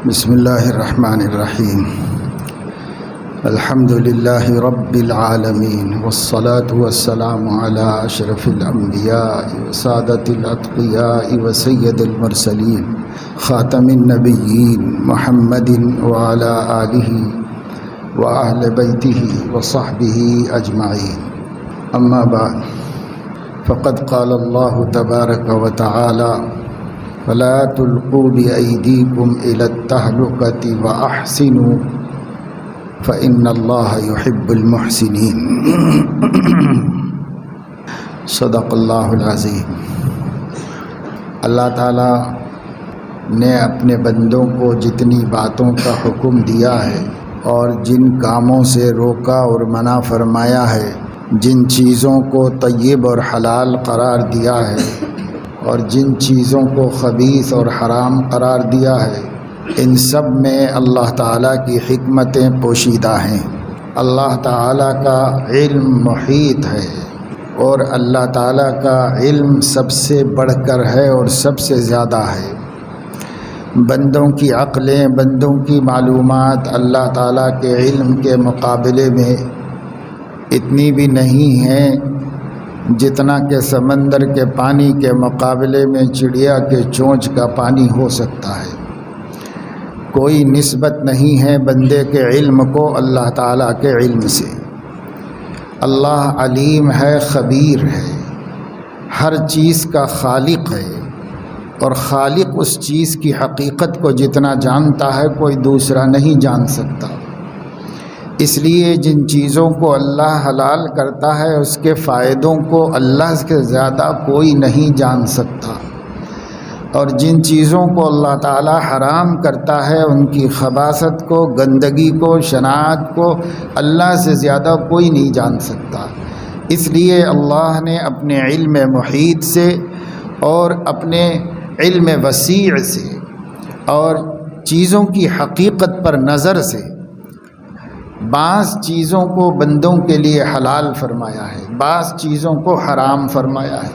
بسم اللہ الرحمن الرحیم الحمد للہ رب العالمین والصلاة والسلام علی اشرف الانبیاء وسادۃ الاتقیاء وسید المرسلین خاتم النبیین محمد وعلی آلہ واہل بیتہ وصحبہ اجمعین اما بعد فقد قال اللہ تبارک وتعالی فلا تلقوا بأيديكم إلى التهلكة وأحسنوا فإن الله يحب المحسنين صدق اللہ العظیم۔ اللہ تعالیٰ نے اپنے بندوں کو جتنی باتوں کا حکم دیا ہے اور جن کاموں سے روکا اور منع فرمایا ہے، جن چیزوں کو طیب اور حلال قرار دیا ہے اور جن چیزوں کو خبیث اور حرام قرار دیا ہے، ان سب میں اللہ تعالیٰ کی حکمتیں پوشیدہ ہیں۔ اللہ تعالیٰ کا علم محیط ہے اور اللہ تعالیٰ کا علم سب سے بڑھ کر ہے اور سب سے زیادہ ہے۔ بندوں کی عقلیں، بندوں کی معلومات اللہ تعالیٰ کے علم کے مقابلے میں اتنی بھی نہیں ہیں جتنا کہ سمندر کے پانی کے مقابلے میں چڑیا کے چونچ کا پانی ہو سکتا ہے۔ کوئی نسبت نہیں ہے بندے کے علم کو اللہ تعالیٰ کے علم سے۔ اللہ علیم ہے، خبیر ہے، ہر چیز کا خالق ہے، اور خالق اس چیز کی حقیقت کو جتنا جانتا ہے کوئی دوسرا نہیں جان سکتا۔ اس لیے جن چیزوں کو اللہ حلال کرتا ہے اس کے فائدوں کو اللہ سے زیادہ کوئی نہیں جان سکتا، اور جن چیزوں کو اللہ تعالی حرام کرتا ہے ان کی خباثت کو، گندگی کو، شناعت کو اللہ سے زیادہ کوئی نہیں جان سکتا۔ اس لیے اللہ نے اپنے علم محیط سے اور اپنے علم وسیع سے اور چیزوں کی حقیقت پر نظر سے بعض چیزوں کو بندوں کے لیے حلال فرمایا ہے، بعض چیزوں کو حرام فرمایا ہے۔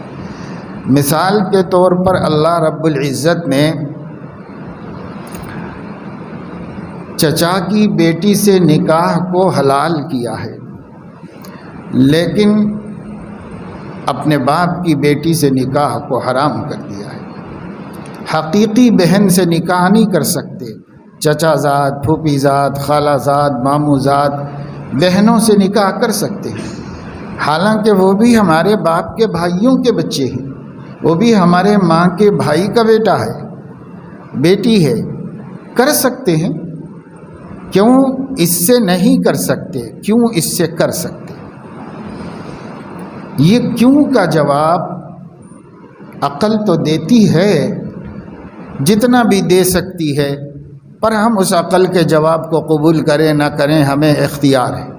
مثال کے طور پر اللہ رب العزت نے چچا کی بیٹی سے نکاح کو حلال کیا ہے، لیکن اپنے باپ کی بیٹی سے نکاح کو حرام کر دیا ہے۔ حقیقی بہن سے نکاح نہیں کر سکتے، چچا زاد، پھوپھی زاد، خالہ زاد، ماموں زاد، بہنوں سے نکاح کر سکتے ہیں، حالانکہ وہ بھی ہمارے باپ کے بھائیوں کے بچے ہیں، وہ بھی ہمارے ماں کے بھائی کا بیٹا ہے، بیٹی ہے، کر سکتے ہیں۔ کیوں اس سے نہیں کر سکتے؟ کیوں اس سے کر سکتے؟ یہ کیوں کا جواب عقل تو دیتی ہے جتنا بھی دے سکتی ہے، پر ہم اس عقل کے جواب کو قبول کریں نہ کریں ہمیں اختیار ہے۔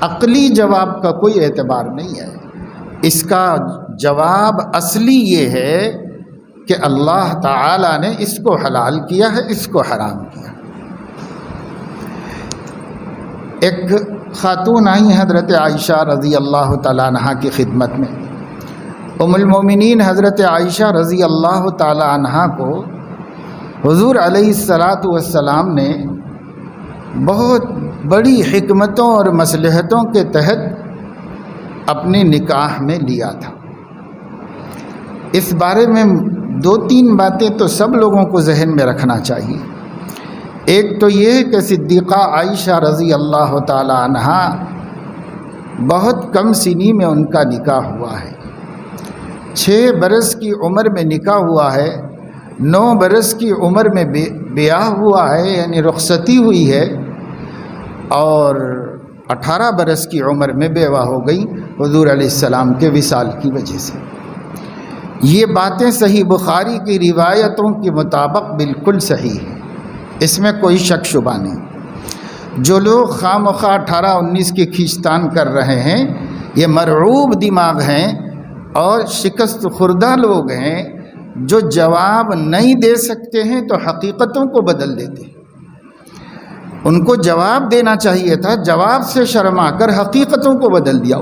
عقلی جواب کا کوئی اعتبار نہیں ہے، اس کا جواب اصلی یہ ہے کہ اللہ تعالی نے اس کو حلال کیا ہے، اس کو حرام کیا۔ ایک خاتون آئی حضرت عائشہ رضی اللہ تعالیٰ عنہا کی خدمت میں۔ ام المومنین حضرت عائشہ رضی اللہ تعالیٰ عنہا کو حضور علیہ السلام نے بہت بڑی حکمتوں اور مصلحتوں کے تحت اپنے نکاح میں لیا تھا۔ اس بارے میں دو تین باتیں تو سب لوگوں کو ذہن میں رکھنا چاہیے۔ ایک تو یہ کہ صدیقہ عائشہ رضی اللہ تعالی عنہا بہت کم سنی میں ان کا نکاح ہوا ہے، 6 برس کی عمر میں نکاح ہوا ہے، 9 برس کی عمر میں بیاہ ہوا ہے یعنی رخصتی ہوئی ہے، اور 18 برس کی عمر میں بیوہ ہو گئی حضور علیہ السلام کے وصال کی وجہ سے۔ یہ باتیں صحیح بخاری کی روایتوں کے مطابق بالکل صحیح ہیں، اس میں کوئی شک شبہ نہیں۔ جو لوگ خواہ مخواہ 18-19 کی کھینچتان کر رہے ہیں یہ مرعوب دماغ ہیں اور شکست خوردہ لوگ ہیں جو جواب نہیں دے سکتے ہیں تو حقیقتوں کو بدل دیتے ہیں۔ ان کو جواب دینا چاہیے تھا، جواب سے شرما کر حقیقتوں کو بدل دیا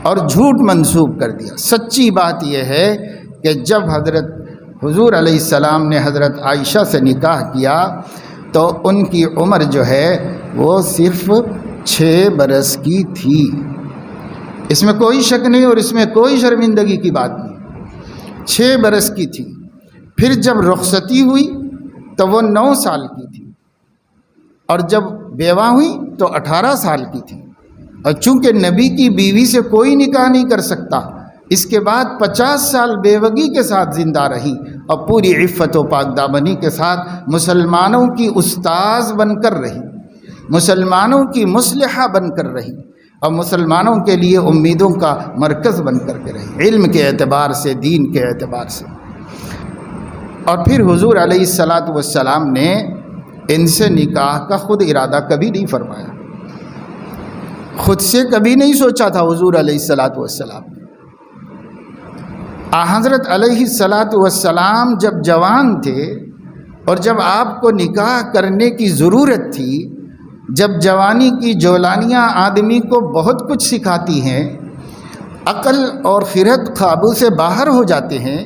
اور جھوٹ منسوب کر دیا۔ سچی بات یہ ہے کہ جب حضرت حضور علیہ السلام نے حضرت عائشہ سے نکاح کیا تو ان کی عمر جو ہے وہ صرف 6 برس کی تھی۔ اس میں کوئی شک نہیں اور اس میں کوئی شرمندگی کی بات نہیں، 6 برس کی تھی۔ پھر جب رخصتی ہوئی تو وہ 9 سال کی تھی، اور جب بیوہ ہوئی تو 18 سال کی تھی۔ اور چونکہ نبی کی بیوی سے کوئی نکاح نہیں کر سکتا، اس کے بعد 50 سال بیوگی کے ساتھ زندہ رہی اور پوری عفت و پاک دامنی کے ساتھ مسلمانوں کی استاذ بن کر رہی، مسلمانوں کی مصلحہ بن کر رہی، اور مسلمانوں کے لیے امیدوں کا مرکز بن کر کے رہی، علم کے اعتبار سے، دین کے اعتبار سے۔ اور پھر حضور علیہ السلام نے ان سے نکاح کا خود ارادہ کبھی نہیں فرمایا، خود سے کبھی نہیں سوچا تھا حضور علیہ السلام نے۔ حضرت علیہ السلام جب جوان تھے اور جب آپ کو نکاح کرنے کی ضرورت تھی، جب جوانی کی جولانیاں آدمی کو بہت کچھ سکھاتی ہیں، عقل اور خرد قابو سے باہر ہو جاتے ہیں،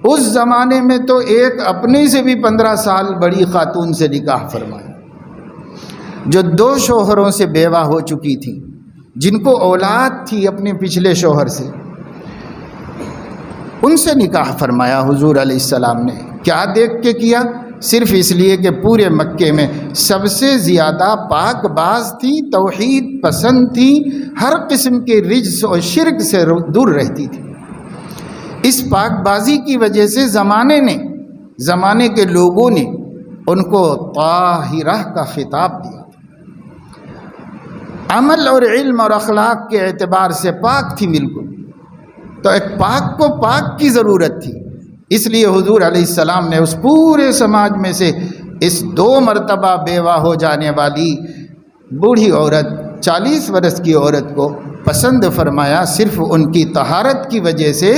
اس زمانے میں تو ایک اپنے سے بھی 15 سال بڑی خاتون سے نکاح فرمایا، جو 2 شوہروں سے بیوہ ہو چکی تھی، جن کو اولاد تھی اپنے پچھلے شوہر سے، ان سے نکاح فرمایا حضور علیہ السلام نے۔ کیا دیکھ کے کیا؟ صرف اس لیے کہ پورے مکے میں سب سے زیادہ پاک باز تھی، توحید پسند تھی، ہر قسم کے رجس اور شرک سے دور رہتی تھی۔ اس پاک بازی کی وجہ سے زمانے کے لوگوں نے ان کو طاہرہ کا خطاب دیا، عمل اور علم اور اخلاق کے اعتبار سے پاک تھی بالکل۔ تو ایک پاک کو پاک کی ضرورت تھی، اس لیے حضور علیہ السلام نے اس پورے سماج میں سے اس 2 مرتبہ بیوہ ہو جانے والی بوڑھی عورت، 40 برس کی عورت کو پسند فرمایا، صرف ان کی طہارت کی وجہ سے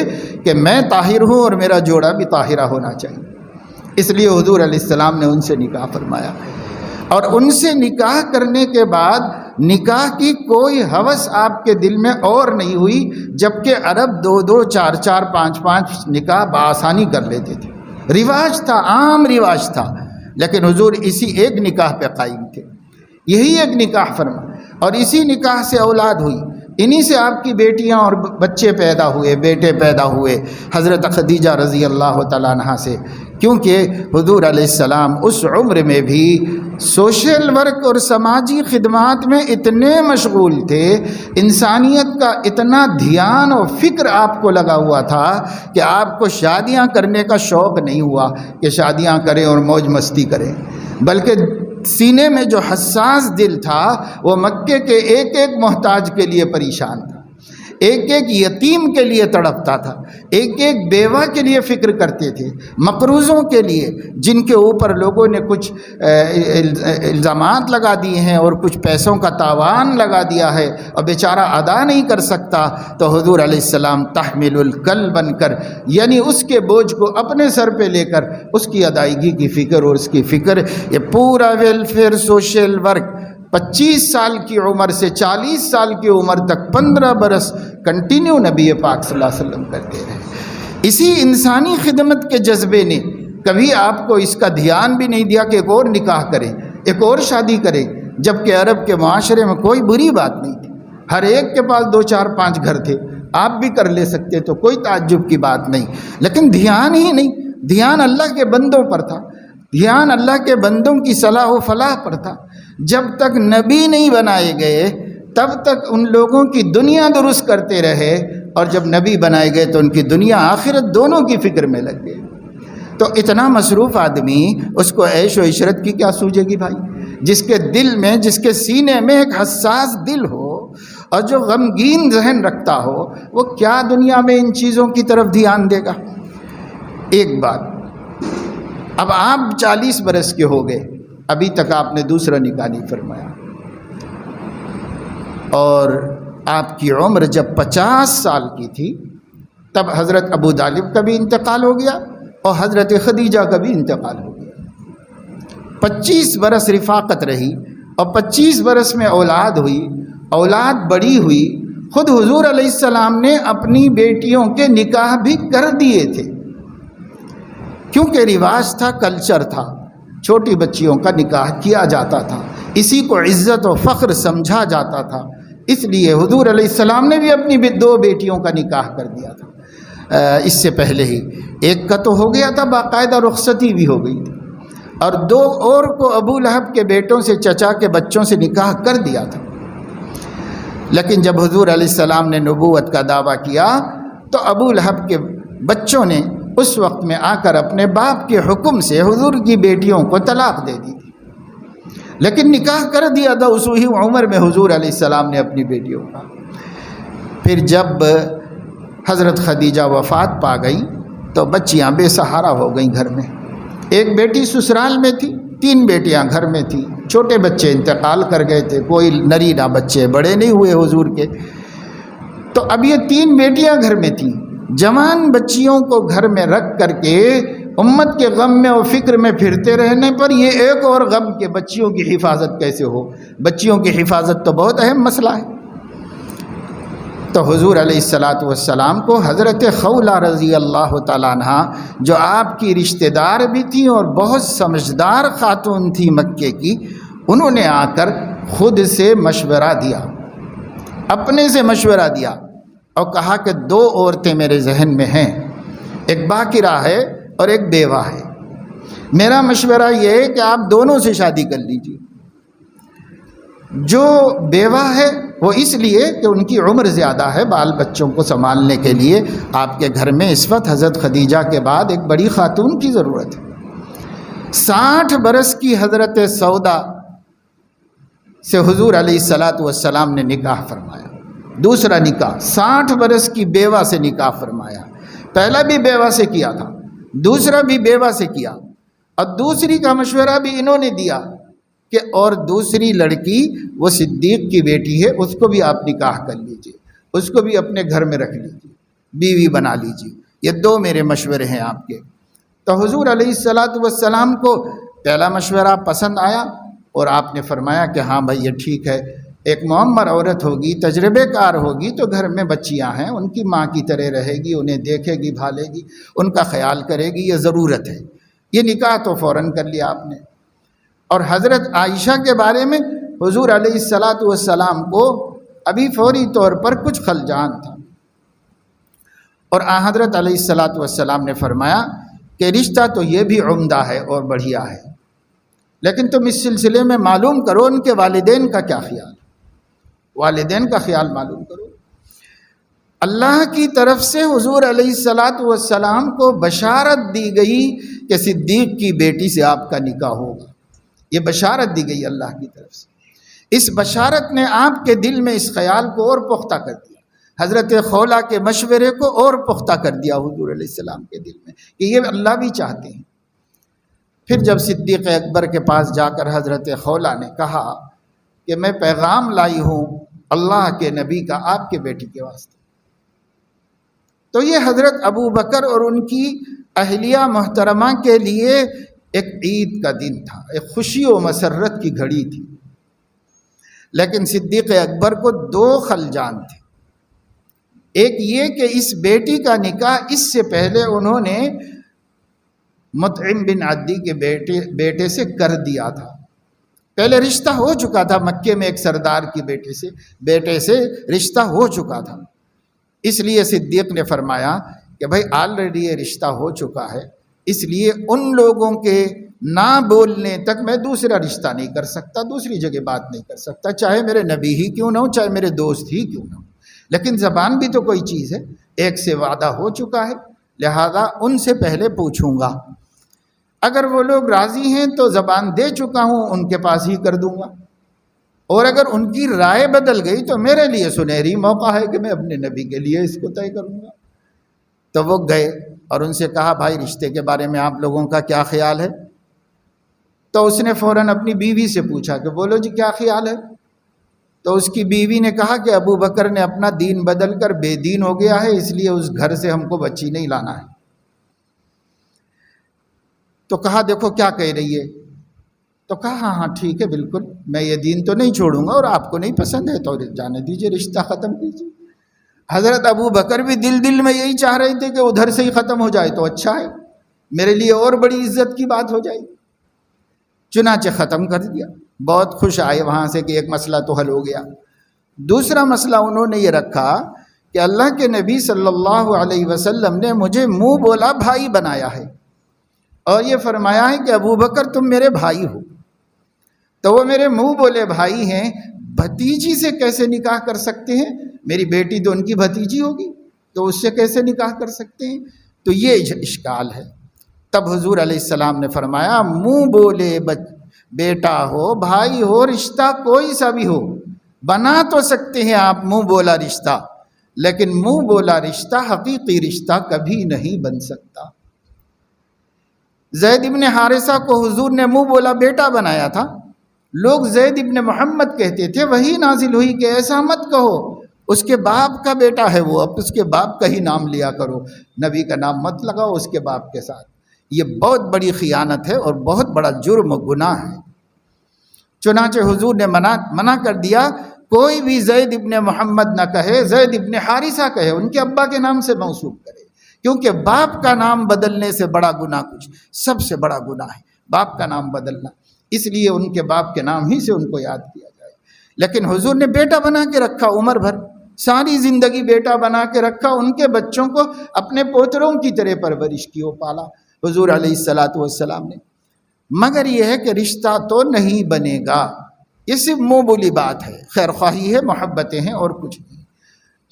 کہ میں طاہر ہوں اور میرا جوڑا بھی طاہرہ ہونا چاہیے، اس لیے حضور علیہ السلام نے ان سے نکاح فرمایا۔ اور ان سے نکاح کرنے کے بعد نکاح کی کوئی ہوس آپ کے دل میں اور نہیں ہوئی، جبکہ عرب 2-2 4-4 5-5 نکاح بآسانی کر لیتے تھے، رواج تھا، عام رواج تھا، لیکن حضور اسی ایک نکاح پہ قائم تھے، یہی ایک نکاح فرما، اور اسی نکاح سے اولاد ہوئی، انہی سے آپ کی بیٹیاں اور بچے پیدا ہوئے، بیٹے پیدا ہوئے حضرت خدیجہ رضی اللہ تعالیٰ عنہا سے، کیونکہ حضور علیہ السلام اس عمر میں بھی سوشل ورک اور سماجی خدمات میں اتنے مشغول تھے، انسانیت کا اتنا دھیان اور فکر آپ کو لگا ہوا تھا کہ آپ کو شادیاں کرنے کا شوق نہیں ہوا کہ شادیاں کریں اور موج مستی کریں، بلکہ سینے میں جو حساس دل تھا وہ مکے کے ایک ایک محتاج کے لیے پریشان تھا، ایک ایک یتیم کے لیے تڑپتا تھا، ایک ایک بیوہ کے لیے فکر کرتے تھے، مقروضوں کے لیے جن کے اوپر لوگوں نے کچھ الزامات لگا دیے ہیں اور کچھ پیسوں کا تاوان لگا دیا ہے اور بیچارہ ادا نہیں کر سکتا، تو حضور علیہ السلام تحمل الکل بن کر، یعنی اس کے بوجھ کو اپنے سر پہ لے کر اس کی ادائیگی کی فکر اور اس کی فکر، یہ پورا ویلفیئر سوشل ورک 25 سال کی عمر سے 40 سال کی عمر تک 15 برس کنٹینیو نبی پاک صلی اللہ علیہ وسلم کرتے رہے۔ اسی انسانی خدمت کے جذبے نے کبھی آپ کو اس کا دھیان بھی نہیں دیا کہ ایک اور نکاح کریں، ایک اور شادی کریں، جبکہ عرب کے معاشرے میں کوئی بری بات نہیں تھی، ہر ایک کے پاس 2 4 5 گھر تھے، آپ بھی کر لے سکتے تو کوئی تعجب کی بات نہیں، لیکن دھیان ہی نہیں، دھیان اللہ کے بندوں پر تھا، دھیان اللہ کے بندوں کی صلاح و فلاح پر تھا۔ جب تک نبی نہیں بنائے گئے تب تک ان لوگوں کی دنیا درست کرتے رہے، اور جب نبی بنائے گئے تو ان کی دنیا آخرت دونوں کی فکر میں لگ گئے۔ تو اتنا مصروف آدمی، اس کو عیش و عشرت کی کیا سوجے گی بھائی؟ جس کے دل میں، جس کے سینے میں ایک حساس دل ہو اور جو غمگین ذہن رکھتا ہو، وہ کیا دنیا میں ان چیزوں کی طرف دھیان دے گا؟ ایک بات، اب آپ 40 برس کے ہو گئے، ابھی تک آپ نے دوسرا نکاح نہیں فرمایا، اور آپ کی عمر جب 50 سال کی تھی تب حضرت ابو طالب کا بھی انتقال ہو گیا اور حضرت خدیجہ کا بھی انتقال ہو گیا۔ 25 برس رفاقت رہی اور 25 برس میں اولاد ہوئی، اولاد بڑی ہوئی، خود حضور علیہ السلام نے اپنی بیٹیوں کے نکاح بھی کر دیے تھے، کیونکہ رواج تھا، کلچر تھا، چھوٹی بچیوں کا نکاح کیا جاتا تھا، اسی کو عزت و فخر سمجھا جاتا تھا، اس لیے حضور علیہ السلام نے بھی اپنی 2 بیٹیوں کا نکاح کر دیا تھا۔ اس سے پہلے ہی ایک کا تو ہو گیا تھا، باقاعدہ رخصتی بھی ہو گئی تھی، اور 2 اور کو ابو لہب کے بیٹوں سے، چچا کے بچوں سے نکاح کر دیا تھا۔ لیکن جب حضور علیہ السلام نے نبوت کا دعویٰ کیا تو ابو لہب کے بچوں نے اس وقت میں آ کر اپنے باپ کے حکم سے حضور کی بیٹیوں کو طلاق دے دی تھی، لیکن نکاح کر دیا تھا اسی عمر میں حضور علیہ السلام نے اپنی بیٹیوں کا۔ پھر جب حضرت خدیجہ وفات پا گئی تو بچیاں بے سہارا ہو گئیں گھر میں۔ ایک بیٹی سسرال میں تھی، 3 بیٹیاں گھر میں تھیں، چھوٹے بچے انتقال کر گئے تھے، کوئی نرینہ بچے بڑے نہیں ہوئے حضور کے، تو اب یہ 3 بیٹیاں گھر میں تھیں۔ جوان بچیوں کو گھر میں رکھ کر کے امت کے غم میں اور فکر میں پھرتے رہنے پر یہ ایک اور غم کہ بچیوں کی حفاظت کیسے ہو۔ بچیوں کی حفاظت تو بہت اہم مسئلہ ہے۔ تو حضور علیہ السلام کو حضرت خولہ رضی اللہ تعالیٰ عنہ، جو آپ کی رشتہ دار بھی تھی اور بہت سمجھدار خاتون تھی مکے کی، انہوں نے آ کر خود سے مشورہ دیا، اپنے سے مشورہ دیا، اور کہا کہ 2 عورتیں میرے ذہن میں ہیں، ایک باکرہ ہے اور ایک بیوہ ہے۔ میرا مشورہ یہ ہے کہ آپ دونوں سے شادی کر لیجیے۔ جو بیوہ ہے وہ اس لیے کہ ان کی عمر زیادہ ہے، بال بچوں کو سنبھالنے کے لیے آپ کے گھر میں اس وقت حضرت خدیجہ کے بعد ایک بڑی خاتون کی ضرورت ہے۔ 60 برس کی حضرت سودا سے حضور علیہ السلام نے نکاح فرمایا، دوسرا نکاح 60 برس کی بیوہ سے نکاح فرمایا۔ پہلا بھی بیوہ سے کیا تھا، دوسرا بھی بیوہ سے کیا، اور دوسری کا مشورہ بھی انہوں نے دیا کہ اور دوسری لڑکی وہ صدیق کی بیٹی ہے، اس کو بھی آپ نکاح کر لیجئے، اس کو بھی اپنے گھر میں رکھ لیجئے، بیوی بنا لیجئے۔ یہ 2 میرے مشورے ہیں آپ کے۔ تو حضور علیہ السلام کو پہلا مشورہ پسند آیا اور آپ نے فرمایا کہ ہاں بھائی یہ ٹھیک ہے، ایک معمر عورت ہوگی، تجربے کار ہوگی، تو گھر میں بچیاں ہیں، ان کی ماں کی طرح رہے گی، انہیں دیکھے گی، بھالے گی، ان کا خیال کرے گی، یہ ضرورت ہے۔ یہ نکاح تو فوراً کر لیا آپ نے۔ اور حضرت عائشہ کے بارے میں حضور علیہ السلام کو ابھی فوری طور پر کچھ خلجان تھا، اور حضرت علیہ السلام نے فرمایا کہ رشتہ تو یہ بھی عمدہ ہے اور بڑھیا ہے، لیکن تم اس سلسلے میں معلوم کرو ان کے والدین کا کیا خیال، والدین کا خیال معلوم کرو۔ اللہ کی طرف سے حضور علیہ السلام کو بشارت دی گئی کہ صدیق کی بیٹی سے آپ کا نکاح ہوگا، یہ بشارت دی گئی اللہ کی طرف سے۔ اس بشارت نے آپ کے دل میں اس خیال کو اور پختہ کر دیا، حضرت خولہ کے مشورے کو اور پختہ کر دیا حضور علیہ السلام کے دل میں کہ یہ اللہ بھی چاہتے ہیں۔ پھر جب صدیق اکبر کے پاس جا کر حضرت خولہ نے کہا کہ میں پیغام لائی ہوں اللہ کے نبی کا آپ کے بیٹی کے واسطے، تو یہ حضرت ابو بکر اور ان کی اہلیہ محترمہ کے لیے ایک عید کا دن تھا، ایک خوشی و مسرت کی گھڑی تھی۔ لیکن صدیق اکبر کو 2 خلجان تھے، ایک یہ کہ اس بیٹی کا نکاح اس سے پہلے انہوں نے مطعم بن عدی کے بیٹے سے کر دیا تھا، پہلے رشتہ ہو چکا تھا، مکے میں ایک سردار کی بیٹے سے رشتہ ہو چکا تھا۔ اس لیے صدیق نے فرمایا کہ بھائی آلریڈی یہ رشتہ ہو چکا ہے، اس لیے ان لوگوں کے نہ بولنے تک میں دوسرا رشتہ نہیں کر سکتا، دوسری جگہ بات نہیں کر سکتا، چاہے میرے نبی ہی کیوں نہ ہو، چاہے میرے دوست ہی کیوں نہ ہو، لیکن زبان بھی تو کوئی چیز ہے، ایک سے وعدہ ہو چکا ہے، لہذا ان سے پہلے پوچھوں گا، اگر وہ لوگ راضی ہیں تو زبان دے چکا ہوں، ان کے پاس ہی کر دوں گا، اور اگر ان کی رائے بدل گئی تو میرے لیے سنہری موقع ہے کہ میں اپنے نبی کے لیے اس کو طے کروں گا۔ تو وہ گئے اور ان سے کہا بھائی رشتے کے بارے میں آپ لوگوں کا کیا خیال ہے؟ تو اس نے فوراً اپنی بیوی سے پوچھا کہ بولو جی کیا خیال ہے؟ تو اس کی بیوی نے کہا کہ ابو بکر نے اپنا دین بدل کر بے دین ہو گیا ہے، اس لیے اس گھر سے ہم کو بچی نہیں لانا ہے۔ تو کہا دیکھو کیا کہہ رہی ہے؟ تو کہا ہاں ہاں ٹھیک ہے، بالکل میں یہ دین تو نہیں چھوڑوں گا، اور آپ کو نہیں پسند ہے تو جانے دیجئے، رشتہ ختم کیجئے۔ حضرت ابو بکر بھی دل میں یہی چاہ رہے تھے کہ ادھر سے ہی ختم ہو جائے تو اچھا ہے، میرے لیے اور بڑی عزت کی بات ہو جائے گی۔ چنانچہ ختم کر دیا، بہت خوش آئے وہاں سے کہ ایک مسئلہ تو حل ہو گیا۔ دوسرا مسئلہ انہوں نے یہ رکھا کہ اللہ کے نبی صلی اللہ علیہ وسلم نے مجھے منہ بولا بھائی بنایا ہے، اور یہ فرمایا ہے کہ ابو بکر تم میرے بھائی ہو، تو وہ میرے منہ بولے بھائی ہیں، بھتیجی سے کیسے نکاح کر سکتے ہیں؟ میری بیٹی تو ان کی بھتیجی ہوگی، تو اس سے کیسے نکاح کر سکتے ہیں؟ تو یہ اشکال ہے۔ تب حضور علیہ السلام نے فرمایا منہ بولے بیٹا ہو، بھائی ہو، رشتہ کوئی سا بھی ہو، بنا تو سکتے ہیں آپ منہ بولا رشتہ، لیکن منہ بولا رشتہ حقیقی رشتہ کبھی نہیں بن سکتا۔ زید ابن حارثہ کو حضور نے منہ بولا بیٹا بنایا تھا، لوگ زید ابن محمد کہتے تھے، وہی نازل ہوئی کہ ایسا مت کہو، اس کے باپ کا بیٹا ہے وہ، اب اس کے باپ کا ہی نام لیا کرو، نبی کا نام مت لگاؤ اس کے باپ کے ساتھ۔ یہ بہت بڑی خیانت ہے اور بہت بڑا جرم و گناہ ہے۔ چنانچہ حضور نے منع کر دیا، کوئی بھی زید ابن محمد نہ کہے، زید ابن حارثہ کہے، ان کے ابا کے نام سے موصوف کرے، کیونکہ باپ کا نام بدلنے سے بڑا گناہ کچھ، سب سے بڑا گناہ ہے باپ کا نام بدلنا، اس لیے ان کے باپ کے نام ہی سے ان کو یاد کیا جائے۔ لیکن حضور نے بیٹا بنا کے رکھا، عمر بھر ساری زندگی بیٹا بنا کے رکھا، ان کے بچوں کو اپنے پوتروں کی طرح پرورش کی، وہ پالا حضور علیہ السلام نے۔ مگر یہ ہے کہ رشتہ تو نہیں بنے گا، یہ صرف منہ بولی بات ہے، خیر خواہی ہے، محبتیں ہیں اور کچھ نہیں،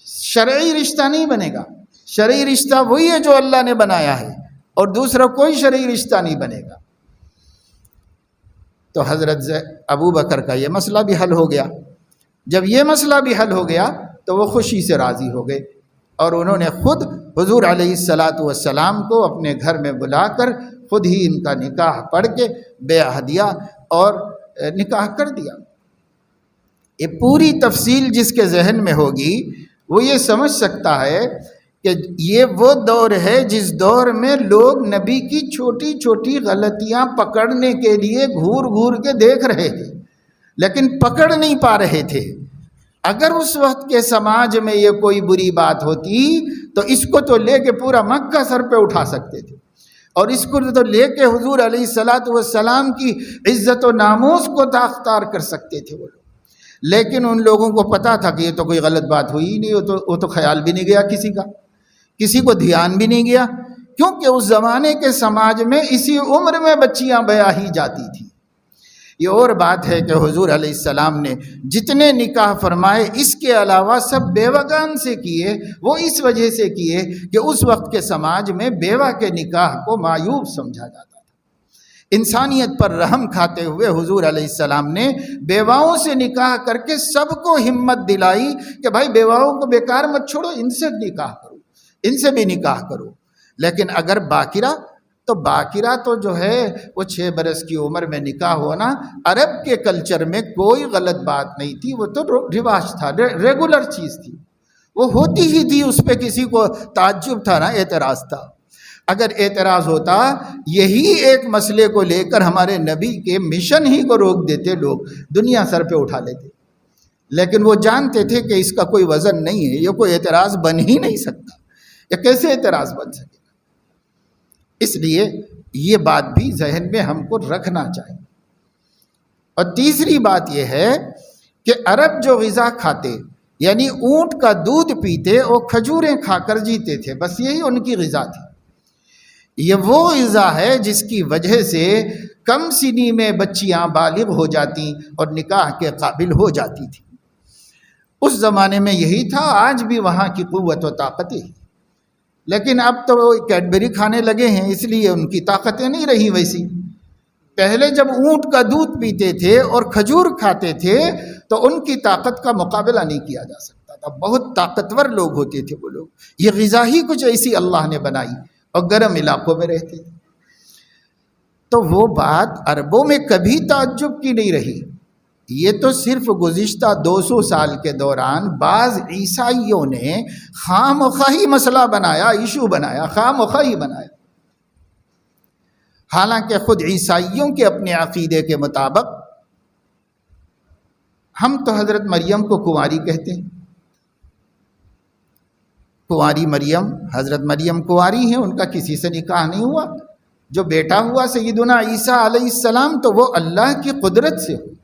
شرعی رشتہ نہیں بنے گا۔ شرعی رشتہ وہی ہے جو اللہ نے بنایا ہے، اور دوسرا کوئی شرعی رشتہ نہیں بنے گا۔ تو حضرت ابو بکر کا یہ مسئلہ بھی حل ہو گیا۔ جب یہ مسئلہ بھی حل ہو گیا تو وہ خوشی سے راضی ہو گئے، اور انہوں نے خود حضور علیہ السلام کو اپنے گھر میں بلا کر خود ہی ان کا نکاح پڑھ کے بیعہ دیا اور نکاح کر دیا۔ یہ پوری تفصیل جس کے ذہن میں ہوگی وہ یہ سمجھ سکتا ہے کہ یہ وہ دور ہے جس دور میں لوگ نبی کی چھوٹی چھوٹی غلطیاں پکڑنے کے لیے گھور گھور کے دیکھ رہے تھے، لیکن پکڑ نہیں پا رہے تھے۔ اگر اس وقت کے سماج میں یہ کوئی بری بات ہوتی تو اس کو تو لے کے پورا مکہ سر پہ اٹھا سکتے تھے، اور اس کو تو لے کے حضور علیہ السلام کی عزت و ناموس کو داغدار کر سکتے تھے وہ لوگ۔ لیکن ان لوگوں کو پتا تھا کہ یہ تو کوئی غلط بات ہوئی ہی نہیں، وہ تو خیال بھی نہیں گیا کسی کا، کسی کو دھیان بھی نہیں گیا، کیونکہ اس زمانے کے سماج میں اسی عمر میں بچیاں بیاہ ہی جاتی تھیں۔ یہ اور بات ہے کہ حضور علیہ السلام نے جتنے نکاح فرمائے اس کے علاوہ سب بیوگان سے کیے، وہ اس وجہ سے کیے کہ اس وقت کے سماج میں بیوہ کے نکاح کو معیوب سمجھا جاتا تھا۔ انسانیت پر رحم کھاتے ہوئے حضور علیہ السلام نے بیواؤں سے نکاح کر کے سب کو ہمت دلائی کہ بھائی بیواؤں کو بیکار مت چھوڑو، ان سے نکاح کرو، ان سے بھی نکاح کرو۔ لیکن اگر باقرہ تو جو ہے وہ 6 برس کی عمر میں نکاح ہونا عرب کے کلچر میں کوئی غلط بات نہیں تھی، وہ تو رواج تھا، ریگولر چیز تھی، وہ ہوتی ہی تھی، اس پہ کسی کو تعجب تھا نہ اعتراض تھا۔ اگر اعتراض ہوتا، یہی ایک مسئلے کو لے کر ہمارے نبی کے مشن ہی کو روک دیتے لوگ، دنیا سر پہ اٹھا لیتے، لیکن وہ جانتے تھے کہ اس کا کوئی وزن نہیں ہے، یہ کوئی اعتراض بن ہی نہیں سکتا، یہ کیسے اعتراض بن سکے؟ اس لیے یہ بات بھی ذہن میں ہم کو رکھنا چاہیے۔ اور تیسری بات یہ ہے کہ عرب جو غذا کھاتے، یعنی اونٹ کا دودھ پیتے اور کھجوریں کھا کر جیتے تھے، بس یہی ان کی غذا تھی۔ یہ وہ غذا ہے جس کی وجہ سے کم سنی میں بچیاں بالغ ہو جاتی اور نکاح کے قابل ہو جاتی تھی۔ اس زمانے میں یہی تھا، آج بھی وہاں کی قوت و طاقت ہے، لیکن اب تو کیڈبری کھانے لگے ہیں، اس لیے ان کی طاقتیں نہیں رہی ویسی۔ پہلے جب اونٹ کا دودھ پیتے تھے اور کھجور کھاتے تھے تو ان کی طاقت کا مقابلہ نہیں کیا جا سکتا تھا، بہت طاقتور لوگ ہوتے تھے وہ لوگ۔ یہ غذا ہی کچھ ایسی اللہ نے بنائی، اور گرم علاقوں میں رہتے تھے، تو وہ بات عربوں میں کبھی تعجب کی نہیں رہی۔ یہ تو صرف گزشتہ 200 سال کے دوران بعض عیسائیوں نے خام خواہی مسئلہ بنایا، ایشو بنایا، خام خواہی بنایا۔ حالانکہ خود عیسائیوں کے اپنے عقیدے کے مطابق ہم تو حضرت مریم کو کنواری کہتے ہیں، کنواری مریم، حضرت مریم کنواری ہیں، ان کا کسی سے نکاح نہیں ہوا، جو بیٹا ہوا سیدنا عیسیٰ علیہ السلام تو وہ اللہ کی قدرت سے ہوئے،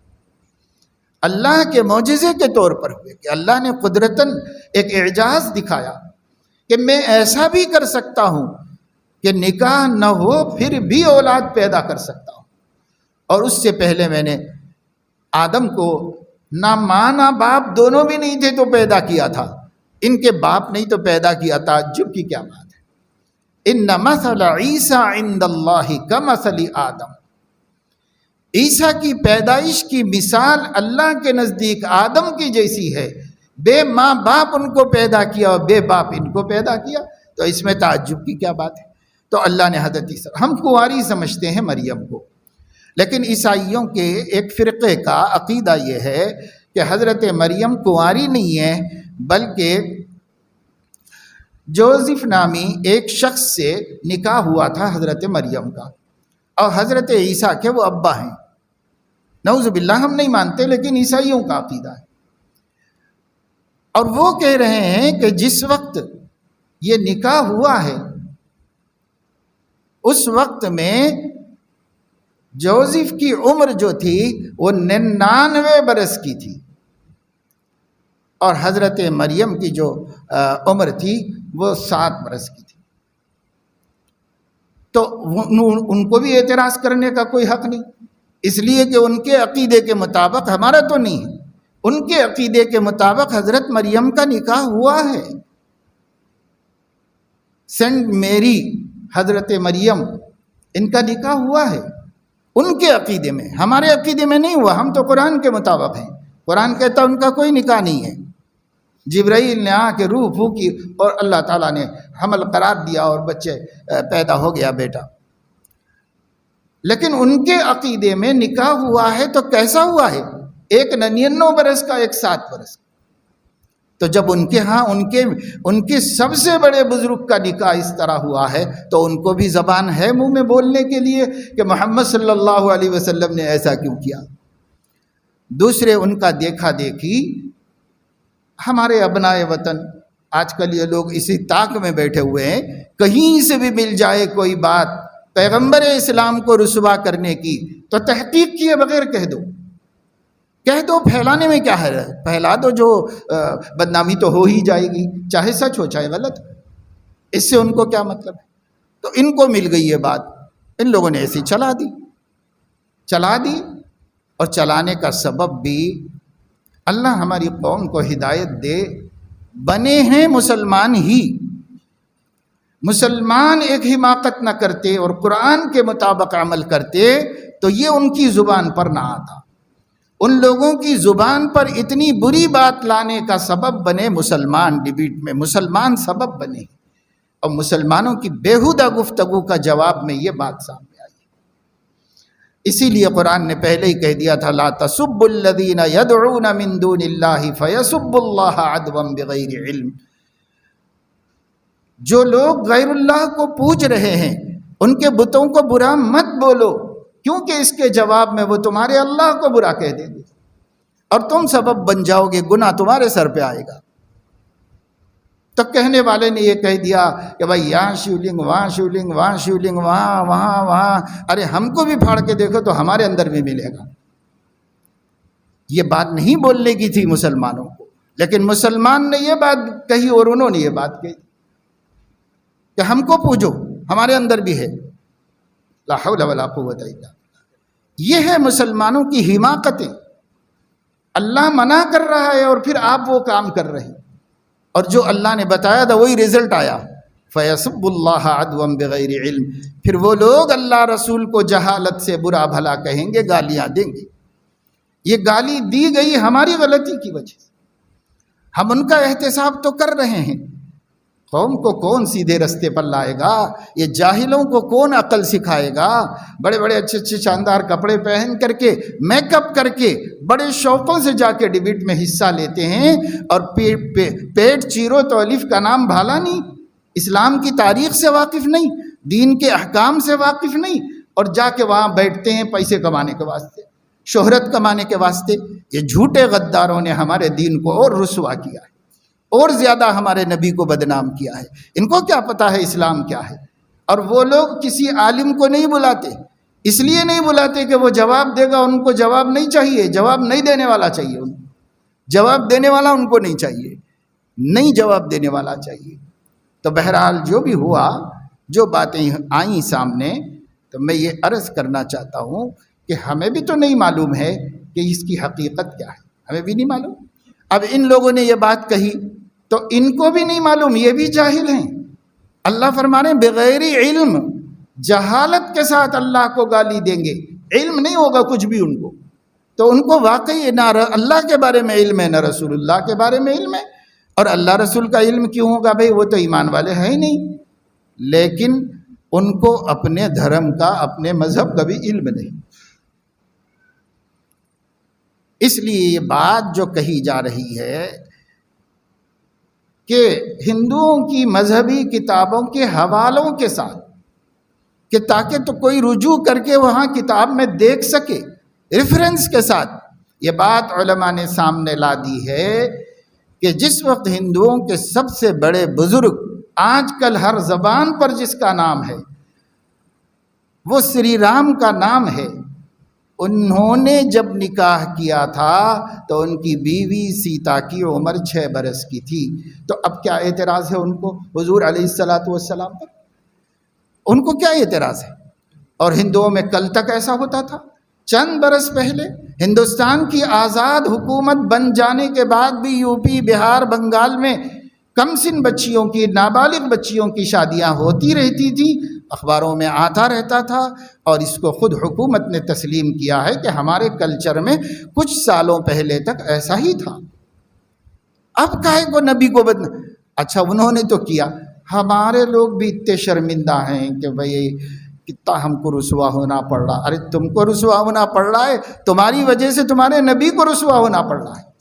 اللہ کے معجزے کے طور پر ہوئے کہ اللہ نے قدرتاً ایک اعجاز دکھایا کہ میں ایسا بھی کر سکتا ہوں کہ نکاح نہ ہو پھر بھی اولاد پیدا کر سکتا ہوں۔ اور اس سے پہلے میں نے آدم کو نہ ماں نہ باپ دونوں بھی نہیں تھے تو پیدا کیا تھا، ان کے باپ نہیں تو پیدا کیا، تعجب کی کیا بات ہے۔ ان مثل عیسیٰ عند اللہ کمثل آدم، عیسیٰ کی پیدائش کی مثال اللہ کے نزدیک آدم کی جیسی ہے، بے ماں باپ ان کو پیدا کیا اور بے باپ ان کو پیدا کیا، تو اس میں تعجب کی کیا بات ہے۔ تو اللہ نے حضرت عیسیٰ، ہم کنواری سمجھتے ہیں مریم کو، لیکن عیسائیوں کے ایک فرقے کا عقیدہ یہ ہے کہ حضرت مریم کنواری نہیں ہے، بلکہ جوزف نامی ایک شخص سے نکاح ہوا تھا حضرت مریم کا، اور حضرت عیسیٰ کے وہ ابا ہیں۔ نعوذ باللہ، ہم نہیں مانتے لیکن عیسائیوں کا عقیدہ ہے۔ اور وہ کہہ رہے ہیں کہ جس وقت یہ نکاح ہوا ہے اس وقت میں جوزف کی عمر جو تھی وہ 99 برس کی تھی، اور حضرت مریم کی جو عمر تھی وہ 7 برس کی تھی۔ تو ان کو بھی اعتراض کرنے کا کوئی حق نہیں، اس لیے کہ ان کے عقیدے کے مطابق، ہمارا تو نہیں ہے، ان کے عقیدے کے مطابق حضرت مریم کا نکاح ہوا ہے۔ سینٹ میری حضرت مریم ان کا نکاح ہوا ہے ان کے عقیدے میں، ہمارے عقیدے میں نہیں ہوا، ہم تو قرآن کے مطابق ہیں۔ قرآن کہتا ان کا کوئی نکاح نہیں ہے، جبرائیل نے آ کے روح پھونکی اور اللہ تعالیٰ نے حمل قرار دیا اور بچے پیدا ہو گیا بیٹا۔ لیکن ان کے عقیدے میں نکاح ہوا ہے تو کیسا ہوا ہے؟ ایک 99 برس کا، ایک 7 برس کا۔ تو جب ان کے ہاں ان کے سب سے بڑے بزرگ کا نکاح اس طرح ہوا ہے تو ان کو بھی زبان ہے منہ میں بولنے کے لیے کہ محمد صلی اللہ علیہ وسلم نے ایسا کیوں کیا۔ دوسرے ان کا دیکھا دیکھی، ہمارے ابنائے وطن آج کل یہ لوگ اسی طاق میں بیٹھے ہوئے ہیں، کہیں سے بھی مل جائے کوئی بات پیغمبر اسلام کو رسوا کرنے کی تو تحقیق کیے بغیر کہہ دو، پھیلانے میں کیا ہے، پھیلا دو، جو بدنامی تو ہو ہی جائے گی، چاہے سچ ہو چاہے غلط، اس سے ان کو کیا مطلب ہے۔ تو ان کو مل گئی یہ بات، ان لوگوں نے ایسی چلا دی، اور چلانے کا سبب بھی اللہ ہماری قوم کو ہدایت دے، بنے ہیں مسلمان ہی، مسلمان ایک حماقت نہ کرتے اور قرآن کے مطابق عمل کرتے تو یہ ان کی زبان پر نہ آتا۔ ان لوگوں کی زبان پر اتنی بری بات لانے کا سبب بنے مسلمان، ڈبیٹ میں مسلمان سبب بنے، اور مسلمانوں کی بیہودہ گفتگو کا جواب میں یہ بات سامنے آئی۔ اسی لیے قرآن نے پہلے ہی کہہ دیا تھا لا تسبوا الذین یدعون من دون اللہ فیسبوا اللہ عدوا بغیر علم۔ جو لوگ غیر اللہ کو پوج رہے ہیں ان کے بتوں کو برا مت بولو، کیونکہ اس کے جواب میں وہ تمہارے اللہ کو برا کہہ دیں گے اور تم سبب بن جاؤ گے، گناہ تمہارے سر پہ آئے گا۔ تو کہنے والے نے یہ کہہ دیا کہ بھائی یہاں شیولنگ، وہاں شیولنگ، وہاں شیولنگ، وہاں، ارے ہم کو بھی پھاڑ کے دیکھو تو ہمارے اندر بھی ملے گا۔ یہ بات نہیں بولنے کی تھی مسلمانوں کو، لیکن مسلمان نے یہ بات کہی اور انہوں نے یہ بات کہی کہ ہم کو پوجو، ہمارے اندر بھی ہے۔ لا حول ولا قوت الا باللہ۔ یہ ہے مسلمانوں کی حماقتیں، اللہ منع کر رہا ہے اور پھر آپ وہ کام کر رہے ہیں، اور جو اللہ نے بتایا تھا وہی رزلٹ آیا، فَيَسُبُّ اللَّهَ عَدْوًا بِغَيْرِ علم۔ پھر وہ لوگ اللہ رسول کو جہالت سے برا بھلا کہیں گے، گالیاں دیں گے۔ یہ گالی دی گئی ہماری غلطی کی وجہ سے، ہم ان کا احتساب تو کر رہے ہیں۔ قوم کو کون سیدھے رستے پر لائے گا؟ یہ جاہلوں کو کون عقل سکھائے گا؟ بڑے بڑے اچھے اچھے شاندار کپڑے پہن کر کے، میک اپ کر کے، بڑے شوقوں سے جا کے ڈبیٹ میں حصہ لیتے ہیں، اور پیٹ چیرو تو الف کا نام بھالا نہیں، اسلام کی تاریخ سے واقف نہیں، دین کے احکام سے واقف نہیں، اور جا کے وہاں بیٹھتے ہیں پیسے کمانے کے واسطے، شہرت کمانے کے واسطے۔ یہ جھوٹے غداروں نے ہمارے دین کو اور رسوا کیا ہے، اور زیادہ ہمارے نبی کو بدنام کیا ہے۔ ان کو کیا پتہ ہے اسلام کیا ہے؟ اور وہ لوگ کسی عالم کو نہیں بلاتے، اس لیے نہیں بلاتے کہ وہ جواب دے گا، ان کو جواب نہیں چاہیے، جواب نہیں دینے والا چاہیے، ان کو جواب دینے والا ان کو نہیں چاہیے، نہیں جواب دینے والا چاہیے۔ تو بہرحال جو بھی ہوا، جو باتیں آئیں سامنے، تو میں یہ عرض کرنا چاہتا ہوں کہ ہمیں بھی تو نہیں معلوم ہے کہ اس کی حقیقت کیا ہے، ہمیں بھی نہیں معلوم۔ اب ان لوگوں نے یہ بات کہی تو ان کو بھی نہیں معلوم، یہ بھی جاہل ہیں۔ اللہ فرما رہے ہیں بغیر علم، جہالت کے ساتھ اللہ کو گالی دیں گے، علم نہیں ہوگا کچھ بھی ان کو، تو ان کو واقعی نہ اللہ کے بارے میں علم ہے نہ رسول اللہ کے بارے میں علم ہے۔ اور اللہ رسول کا علم کیوں ہوگا بھائی، وہ تو ایمان والے ہیں ہی نہیں، لیکن ان کو اپنے دھرم کا، اپنے مذہب کا بھی علم نہیں۔ اس لیے یہ بات جو کہی جا رہی ہے کہ ہندوؤں کی مذہبی کتابوں کے حوالوں کے ساتھ، کہ تاکہ تو کوئی رجوع کر کے وہاں کتاب میں دیکھ سکے، ریفرنس کے ساتھ، یہ بات علماء نے سامنے لا دی ہے کہ جس وقت ہندوؤں کے سب سے بڑے بزرگ، آج کل ہر زبان پر جس کا نام ہے وہ سری رام کا نام ہے، انہوں نے جب نکاح کیا تھا تو ان کی بیوی سیتا کی عمر 6 برس کی تھی، تو اب کیا اعتراض ہے ان کو حضور علیہ السلام پر؟ ان کو کیا اعتراض ہے؟ اور ہندوؤں میں کل تک ایسا ہوتا تھا، چند برس پہلے ہندوستان کی آزاد حکومت بن جانے کے بعد بھی یو پی، بہار، بنگال میں کم سن بچیوں کی، نابالغ بچیوں کی شادیاں ہوتی رہتی تھی، اخباروں میں آتا رہتا تھا، اور اس کو خود حکومت نے تسلیم کیا ہے کہ ہمارے کلچر میں کچھ سالوں پہلے تک ایسا ہی تھا۔ اب کاہے کو نبی کو اچھا انہوں نے تو کیا، ہمارے لوگ بھی اتنے شرمندہ ہیں کہ بھئی کتنا ہم کو رسوا ہونا پڑ رہا۔ ارے تم کو رسوا ہونا پڑ رہا ہے، تمہاری وجہ سے تمہارے نبی کو رسوا ہونا پڑ رہا ہے۔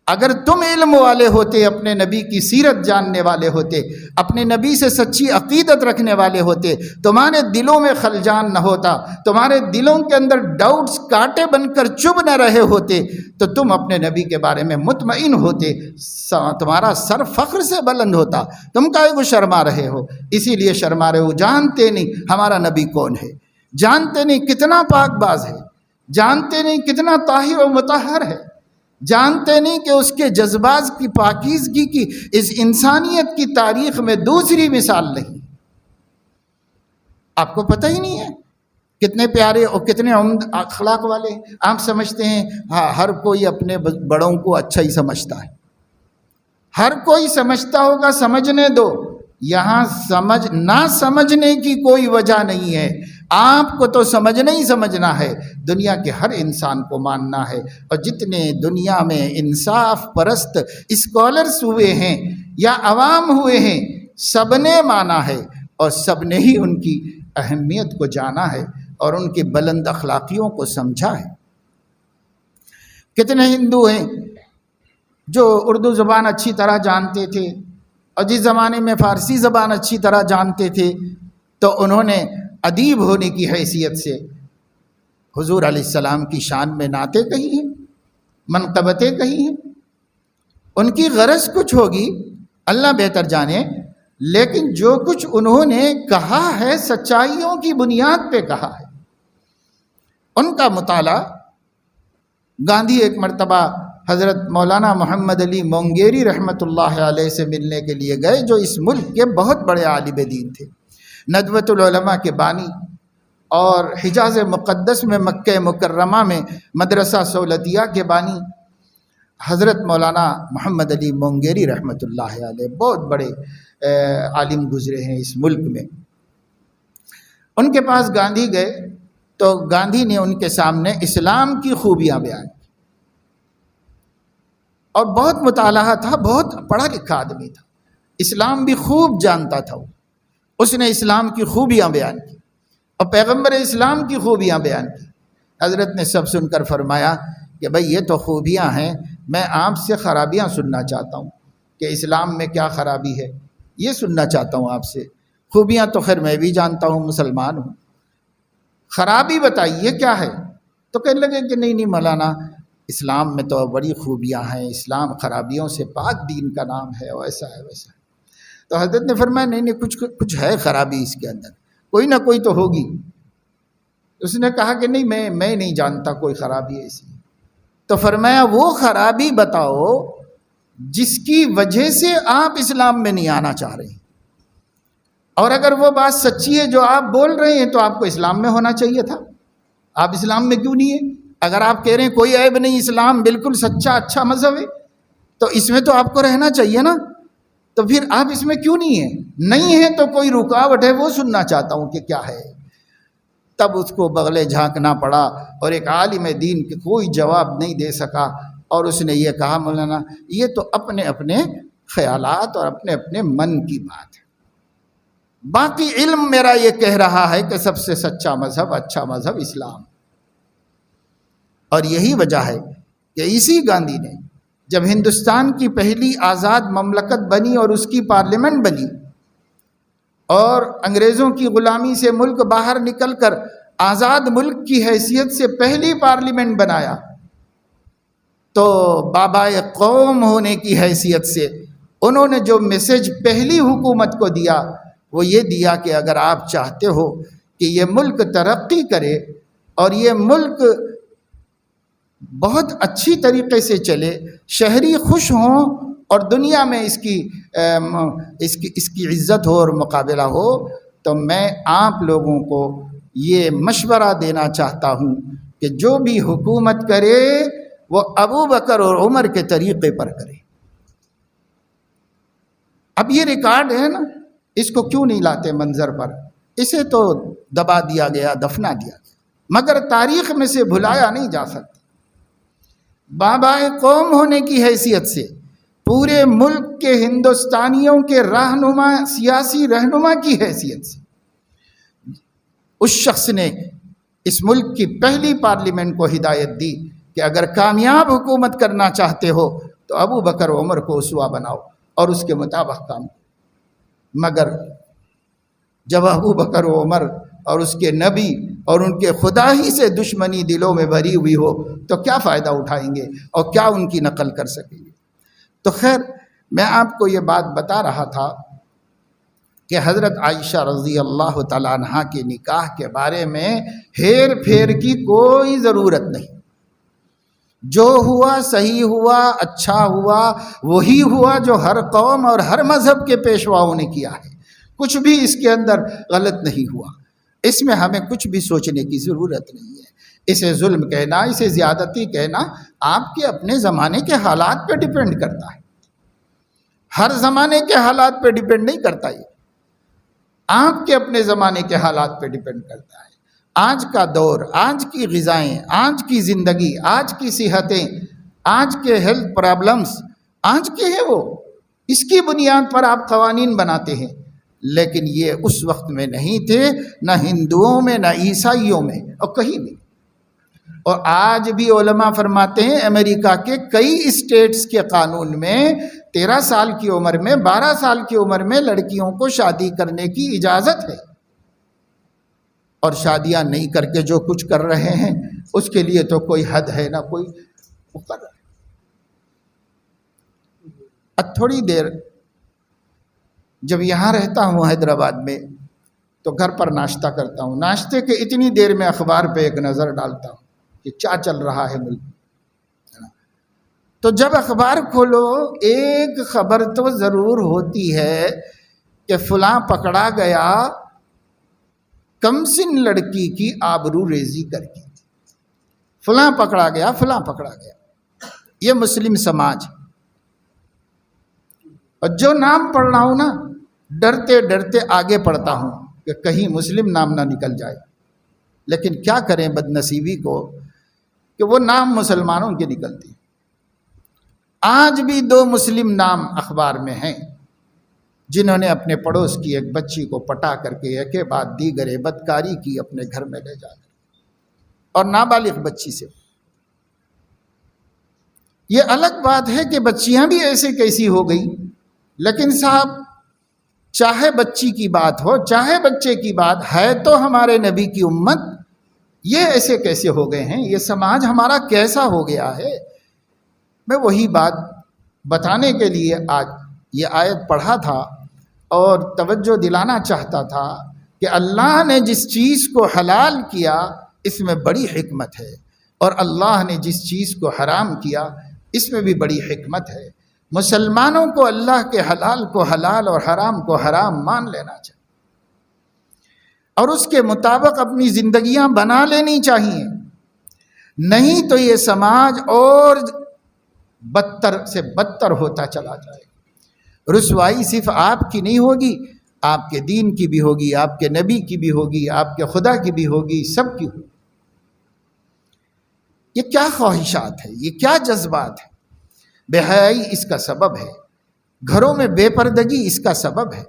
اگر تم علم والے ہوتے، اپنے نبی کی سیرت جاننے والے ہوتے، اپنے نبی سے سچی عقیدت رکھنے والے ہوتے، تمہارے دلوں میں خلجان نہ ہوتا، تمہارے دلوں کے اندر ڈاؤٹس کانٹے بن کر چبھ نہ رہے ہوتے، تو تم اپنے نبی کے بارے میں مطمئن ہوتے، تمہارا سر فخر سے بلند ہوتا۔ تم کاہے کو شرما رہے ہو؟ اسی لیے شرما رہے ہو، جانتے نہیں ہمارا نبی کون ہے، جانتے نہیں کتنا پاک باز ہے، جانتے نہیں کتنا طاہر و مطہر ہے، جانتے نہیں کہ اس کے جذبات کی پاکیزگی کی اس انسانیت کی تاریخ میں دوسری مثال نہیں۔ آپ کو پتہ ہی نہیں ہے کتنے پیارے اور کتنے عمدہ اخلاق والے ہیں۔ آپ سمجھتے ہیں ہاں ہر کوئی اپنے بڑوں کو اچھا ہی سمجھتا ہے، ہر کوئی سمجھتا ہوگا، سمجھنے دو، یہاں نہ سمجھنے کی کوئی وجہ نہیں ہے۔ آپ کو تو سمجھنا ہی سمجھنا ہے، دنیا کے ہر انسان کو ماننا ہے، اور جتنے دنیا میں انصاف پرست اسکالرس ہوئے ہیں یا عوام ہوئے ہیں، سب نے مانا ہے اور سب نے ہی ان کی اہمیت کو جانا ہے اور ان کی بلند اخلاقیوں کو سمجھا ہے۔ کتنے ہندو ہیں جو اردو زبان اچھی طرح جانتے تھے، اور جس زمانے میں فارسی زبان اچھی طرح جانتے تھے تو انہوں نے ادیب ہونے کی حیثیت سے حضور علیہ السلام کی شان میں نعتیں کہی ہیں، منقبتیں کہی ہیں۔ ان کی غرض کچھ ہوگی، اللہ بہتر جانے، لیکن جو کچھ انہوں نے کہا ہے سچائیوں کی بنیاد پہ کہا ہے۔ ان کا مطالعہ، گاندھی ایک مرتبہ حضرت مولانا محمد علی مونگیری رحمۃ اللہ علیہ سے ملنے کے لیے گئے، جو اس ملک کے بہت بڑے عالم دین تھے، ندوۃ العلماء کے بانی، اور حجاز مقدس میں مکہ مکرمہ میں مدرسہ سولتیہ کے بانی حضرت مولانا محمد علی مونگیری رحمۃ اللہ علیہ بہت بڑے عالم گزرے ہیں اس ملک میں۔ ان کے پاس گاندھی گئے تو گاندھی نے ان کے سامنے اسلام کی خوبیاں بیان کی، اور بہت مطالعہ تھا، بہت پڑھا لکھا آدمی تھا، اسلام بھی خوب جانتا تھا۔ اس نے اسلام کی خوبیاں بیان کی اور پیغمبر اسلام کی خوبیاں بیان کی۔ حضرت نے سب سن کر فرمایا کہ بھئی یہ تو خوبیاں ہیں، میں آپ سے خرابیاں سننا چاہتا ہوں کہ اسلام میں کیا خرابی ہے، یہ سننا چاہتا ہوں آپ سے۔ خوبیاں تو خیر میں بھی جانتا ہوں، مسلمان ہوں، خرابی بتائیے کیا ہے؟ تو کہنے لگے کہ نہیں مولانا، اسلام میں تو بڑی خوبیاں ہیں، اسلام خرابیوں سے پاک دین کا نام ہے، ویسا ہے ویسا ہے۔ تو حضرت نے فرمایا نہیں کچھ ہے خرابی اس کے اندر، کوئی نہ کوئی تو ہوگی۔ اس نے کہا کہ نہیں میں نہیں جانتا کوئی خرابی ایسی۔ تو فرمایا وہ خرابی بتاؤ جس کی وجہ سے آپ اسلام میں نہیں آنا چاہ رہے ہیں، اور اگر وہ بات سچی ہے جو آپ بول رہے ہیں تو آپ کو اسلام میں ہونا چاہیے تھا، آپ اسلام میں کیوں نہیں ہیں؟ اگر آپ کہہ رہے ہیں کوئی عیب نہیں، اسلام بالکل سچا اچھا مذہب ہے، تو اس میں تو آپ کو رہنا چاہیے نا، تو پھر آپ اس میں کیوں نہیں ہیں؟ نہیں ہے تو کوئی رکاوٹ ہے وہ سننا چاہتا ہوں کہ کیا ہے۔ تب اس کو بغلے جھانکنا پڑا اور ایک عالم دین کے کوئی جواب نہیں دے سکا، اور اس نے یہ کہا مولانا یہ تو اپنے اپنے خیالات اور اپنے اپنے من کی بات ہے، باقی علم میرا یہ کہہ رہا ہے کہ سب سے سچا مذہب اچھا مذہب اسلام۔ اور یہی وجہ ہے کہ اسی گاندھی نے جب ہندوستان کی پہلی آزاد مملکت بنی اور اس کی پارلیمنٹ بنی اور انگریزوں کی غلامی سے ملک باہر نکل کر آزاد ملک کی حیثیت سے پہلی پارلیمنٹ بنایا، تو بابائے قوم ہونے کی حیثیت سے انہوں نے جو میسج پہلی حکومت کو دیا وہ یہ دیا کہ اگر آپ چاہتے ہو کہ یہ ملک ترقی کرے اور یہ ملک بہت اچھی طریقے سے چلے، شہری خوش ہوں اور دنیا میں اس کی عزت ہو اور مقابلہ ہو، تو میں آپ لوگوں کو یہ مشورہ دینا چاہتا ہوں کہ جو بھی حکومت کرے وہ ابو بکر اور عمر کے طریقے پر کرے۔ اب یہ ریکارڈ ہے نا، اس کو کیوں نہیں لاتے منظر پر؟ اسے تو دبا دیا گیا، دفنا دیا گیا، مگر تاریخ میں سے بھلایا نہیں جا سکتا۔ بابائے قوم ہونے کی حیثیت سے پورے ملک کے ہندوستانیوں کے رہنما، سیاسی رہنما کی حیثیت سے اس شخص نے اس ملک کی پہلی پارلیمنٹ کو ہدایت دی کہ اگر کامیاب حکومت کرنا چاہتے ہو تو ابو بکر و عمر کو اسوہ بناؤ اور اس کے مطابق کام کرو۔ مگر جب ابو بکر و عمر اور اس کے نبی اور ان کے خدا ہی سے دشمنی دلوں میں بھری ہوئی ہو تو کیا فائدہ اٹھائیں گے اور کیا ان کی نقل کر سکیں گے؟ تو خیر، میں آپ کو یہ بات بتا رہا تھا کہ حضرت عائشہ رضی اللہ تعالیٰ عنہا کے نکاح کے بارے میں ہیر پھیر کی کوئی ضرورت نہیں، جو ہوا صحیح ہوا، اچھا ہوا، وہی ہوا جو ہر قوم اور ہر مذہب کے پیشواؤں نے کیا ہے، کچھ بھی اس کے اندر غلط نہیں ہوا، اس میں ہمیں کچھ بھی سوچنے کی ضرورت نہیں ہے۔ اسے ظلم کہنا، اسے زیادتی کہنا آپ کے اپنے زمانے کے حالات پہ ڈیپینڈ کرتا ہے، ہر زمانے کے حالات پہ ڈیپینڈ نہیں کرتا، یہ آپ کے اپنے زمانے کے حالات پہ ڈیپینڈ کرتا ہے۔ آج کا دور، آج کی غذائیں، آج کی زندگی، آج کی صحتیں، آج کے ہیلتھ پرابلمز آج کے ہیں، وہ اس کی بنیاد پر آپ قوانین بناتے ہیں، لیکن یہ اس وقت میں نہیں تھے، نہ ہندوؤں میں، نہ عیسائیوں میں، اور کہیں بھی۔ اور آج بھی علماء فرماتے ہیں امریکہ کے کئی اسٹیٹس کے قانون میں 13 سال کی عمر میں، 12 سال کی عمر میں لڑکیوں کو شادی کرنے کی اجازت ہے، اور شادیاں نہیں کر کے جو کچھ کر رہے ہیں اس کے لیے تو کوئی حد ہے نہ کوئی مقرر۔ اب تھوڑی دیر جب یہاں رہتا ہوں حیدرآباد میں تو گھر پر ناشتہ کرتا ہوں، ناشتے کے اتنی دیر میں اخبار پہ ایک نظر ڈالتا ہوں کہ کیا چل رہا ہے ملک میں۔ تو جب اخبار کھولو ایک خبر تو ضرور ہوتی ہے کہ فلاں پکڑا گیا کم سن لڑکی کی آبرو ریزی کر کے، فلاں پکڑا گیا، فلاں پکڑا گیا۔ یہ مسلم سماج، اور جو نام پڑھ رہا ہوں نا ڈرتے ڈرتے آگے پڑھتا ہوں کہ کہیں مسلم نام نہ نکل جائے، لیکن کیا کریں بد نصیبی کو کہ وہ نام مسلمانوں کے نکلتے ہیں۔ آج بھی 2 مسلم نام اخبار میں ہیں جنہوں نے اپنے پڑوس کی ایک بچی کو پٹا کر کے ایک کے بعد دیگر بدکاری کی اپنے گھر میں لے جا کر، اور نابالغ بچی سے۔ یہ الگ بات ہے کہ بچیاں بھی ایسے کیسی ہو گئی، لیکن صاحب چاہے بچی کی بات ہو چاہے بچے کی بات ہے تو ہمارے نبی کی امت، یہ ایسے کیسے ہو گئے ہیں؟ یہ سماج ہمارا کیسا ہو گیا ہے؟ میں وہی بات بتانے کے لیے آج یہ آیت پڑھا تھا اور توجہ دلانا چاہتا تھا کہ اللہ نے جس چیز کو حلال کیا اس میں بڑی حکمت ہے، اور اللہ نے جس چیز کو حرام کیا اس میں بھی بڑی حکمت ہے۔ مسلمانوں کو اللہ کے حلال کو حلال اور حرام کو حرام مان لینا چاہیے، اور اس کے مطابق اپنی زندگیاں بنا لینی چاہیے، نہیں تو یہ سماج اور بدتر سے بدتر ہوتا چلا جائے گا۔ رسوائی صرف آپ کی نہیں ہوگی، آپ کے دین کی بھی ہوگی، آپ کے نبی کی بھی ہوگی، آپ کے خدا کی بھی ہوگی، سب کی ہوگی۔ یہ کیا خواہشات ہے، یہ کیا جذبات ہے؟ بے حیائی اس کا سبب ہے، گھروں میں بے پردگی اس کا سبب ہے۔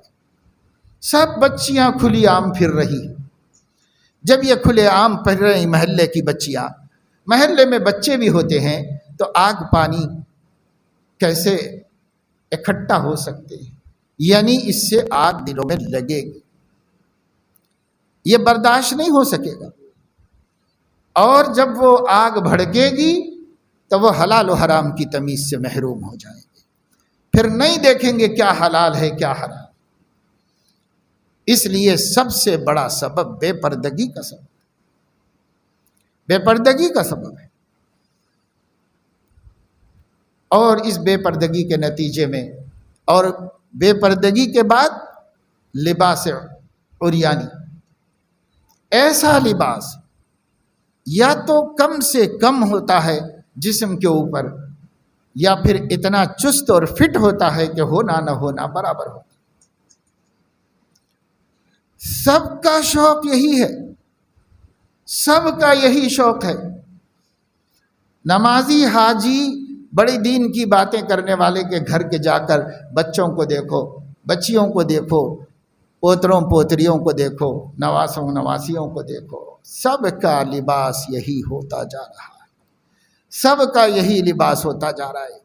سب بچیاں کھلی عام پھر رہی، جب یہ کھلے عام پھر رہی محلے کی بچیاں، محلے میں بچے بھی ہوتے ہیں تو آگ پانی کیسے اکٹھا ہو سکتے ہیں؟ یعنی اس سے آگ دلوں میں لگے گی، یہ برداشت نہیں ہو سکے گا، اور جب وہ آگ بھڑکے گی تو وہ حلال و حرام کی تمیز سے محروم ہو جائیں گے، پھر نہیں دیکھیں گے کیا حلال ہے کیا حرام۔ اس لیے سب سے بڑا سبب بے پردگی کا سبب، بے پردگی کا سبب ہے، اور اس بے پردگی کے نتیجے میں اور بے پردگی کے بعد لباس عریانی، ایسا لباس یا تو کم سے کم ہوتا ہے جسم کے اوپر، یا پھر اتنا چست اور فٹ ہوتا ہے کہ ہونا نہ ہونا برابر ہوتا۔ سب کا شوق یہی ہے، سب کا یہی شوق ہے۔ نمازی حاجی بڑی دین کی باتیں کرنے والے کے گھر کے جا کر بچوں کو دیکھو، بچیوں کو دیکھو، پوتروں پوتریوں کو دیکھو، نواسوں نواسیوں کو دیکھو، سب کا لباس یہی ہوتا جا رہا ہے، سب کا یہی لباس ہوتا جا رہا ہے۔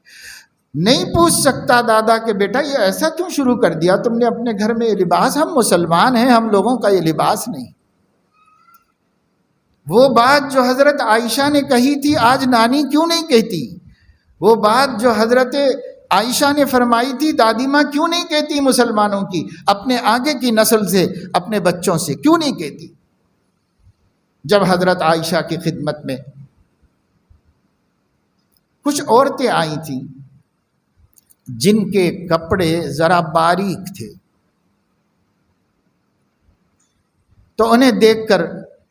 نہیں پوچھ سکتا دادا کہ بیٹا یہ ایسا کیوں شروع کر دیا تم نے اپنے گھر میں یہ لباس؟ ہم مسلمان ہیں، ہم لوگوں کا یہ لباس نہیں۔ وہ بات جو حضرت عائشہ نے کہی تھی آج نانی کیوں نہیں کہتی؟ وہ بات جو حضرت عائشہ نے فرمائی تھی دادی ماں کیوں نہیں کہتی مسلمانوں کی، اپنے آگے کی نسل سے، اپنے بچوں سے کیوں نہیں کہتی؟ جب حضرت عائشہ کی خدمت میں کچھ عورتیں آئی تھیں جن کے کپڑے ذرا باریک تھے، تو انہیں دیکھ کر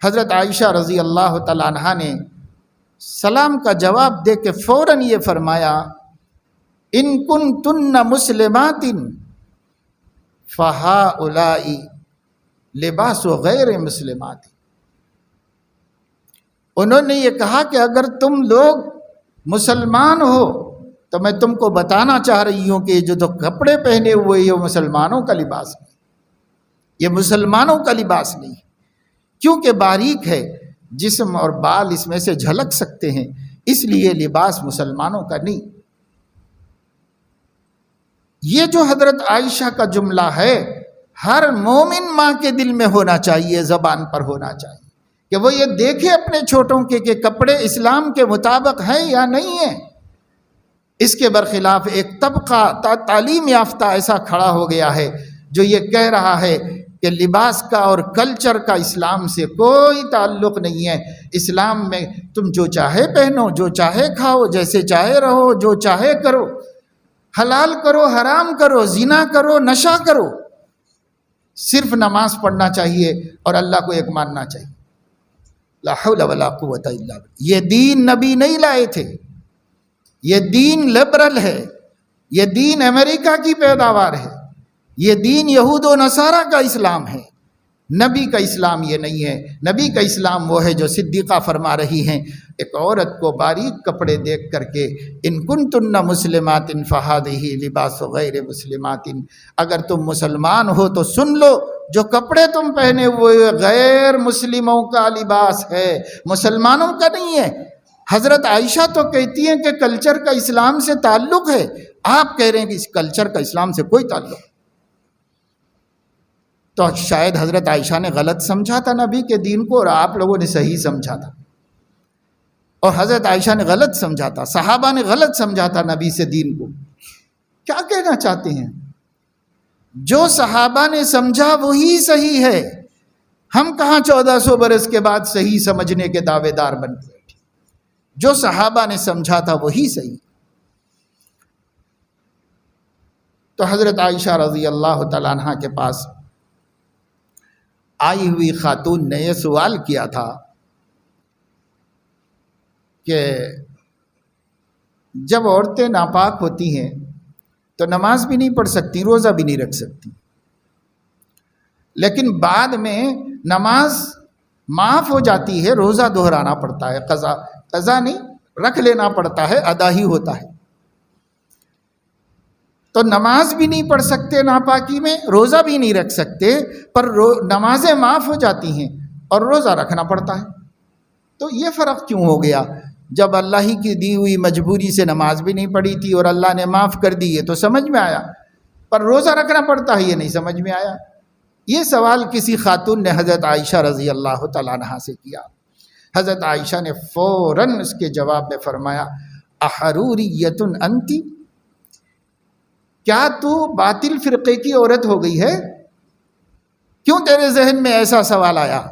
حضرت عائشہ رضی اللہ تعالیٰ عنہا نے سلام کا جواب دے کے فوراً یہ فرمایا ان کنتن مسلمات فہؤلاء لباس غیر مسلمات۔ انہوں نے یہ کہا کہ اگر تم لوگ مسلمان ہو تو میں تم کو بتانا چاہ رہی ہوں کہ جو کپڑے پہنے ہوئے یہ مسلمانوں کا لباس نہیں، یہ مسلمانوں کا لباس نہیں، کیونکہ باریک ہے جسم اور بال اس میں سے جھلک سکتے ہیں، اس لیے لباس مسلمانوں کا نہیں۔ یہ جو حضرت عائشہ کا جملہ ہے ہر مومن ماں کے دل میں ہونا چاہیے، زبان پر ہونا چاہیے کہ وہ یہ دیکھے اپنے چھوٹوں کے کہ کپڑے اسلام کے مطابق ہیں یا نہیں ہیں۔ اس کے برخلاف ایک طبقہ تعلیم یافتہ ایسا کھڑا ہو گیا ہے جو یہ کہہ رہا ہے کہ لباس کا اور کلچر کا اسلام سے کوئی تعلق نہیں ہے، اسلام میں تم جو چاہے پہنو، جو چاہے کھاؤ، جیسے چاہے رہو، جو چاہے کرو، حلال کرو حرام کرو، زنا کرو نشہ کرو، صرف نماز پڑھنا چاہیے اور اللہ کو ایک ماننا چاہیے۔ لا حول ولا قوت الا باللہ۔ یہ دین نبی نہیں لائے تھے، یہ دین لبرل ہے، یہ دین امریکہ کی پیداوار ہے، یہ دین یہود و نصارہ کا اسلام ہے، نبی کا اسلام یہ نہیں ہے۔ نبی کا اسلام وہ ہے جو صدیقہ فرما رہی ہیں ایک عورت کو باریک کپڑے دیکھ کر کے ان کنتن مسلمات فہذہ لباس غیر مسلمات، اگر تم مسلمان ہو تو سن لو جو کپڑے تم پہنے ہوئے غیر مسلموں کا لباس ہے، مسلمانوں کا نہیں ہے۔ حضرت عائشہ تو کہتی ہیں کہ کلچر کا اسلام سے تعلق ہے، آپ کہہ رہے ہیں کہ اس کلچر کا اسلام سے کوئی تعلق۔ تو شاید حضرت عائشہ نے غلط سمجھا تھا نبی کے دین کو اور آپ لوگوں نے صحیح سمجھا تھا، اور حضرت عائشہ نے غلط سمجھا تھا، صحابہ نے غلط سمجھا تھا نبی سے دین کو۔ کیا کہنا چاہتے ہیں؟ جو صحابہ نے سمجھا وہی صحیح ہے. ہم کہاں 1400 برس کے بعد صحیح سمجھنے کے دعوے دار بن کے بیٹھے. جو صحابہ نے سمجھا تھا وہی صحیح. تو حضرت عائشہ رضی اللہ تعالیٰ عنہ کے پاس آئی ہوئی خاتون نے یہ سوال کیا تھا کہ جب عورتیں ناپاک ہوتی ہیں تو نماز بھی نہیں پڑھ سکتی، روزہ بھی نہیں رکھ سکتی، لیکن بعد میں نماز معاف ہو جاتی ہے، روزہ دہرانا پڑتا ہے، قضا نہیں، رکھ لینا پڑتا ہے، ادا ہی ہوتا ہے. تو نماز بھی نہیں پڑھ سکتے ناپاکی میں، روزہ بھی نہیں رکھ سکتے، پر نمازیں معاف ہو جاتی ہیں اور روزہ رکھنا پڑتا ہے. تو یہ فرق کیوں ہو گیا؟ جب اللہ ہی کی دی ہوئی مجبوری سے نماز بھی نہیں پڑھی تھی اور اللہ نے معاف کر دی، یہ تو سمجھ میں آیا، پر روزہ رکھنا پڑتا ہے یہ نہیں سمجھ میں آیا. یہ سوال کسی خاتون نے حضرت عائشہ رضی اللہ تعالیٰ عنہا سے کیا. حضرت عائشہ نے فوراً اس کے جواب میں فرمایا، احروریۃ انتی، کیا تو باطل فرقے کی عورت ہو گئی ہے؟ کیوں تیرے ذہن میں ایسا سوال آیا؟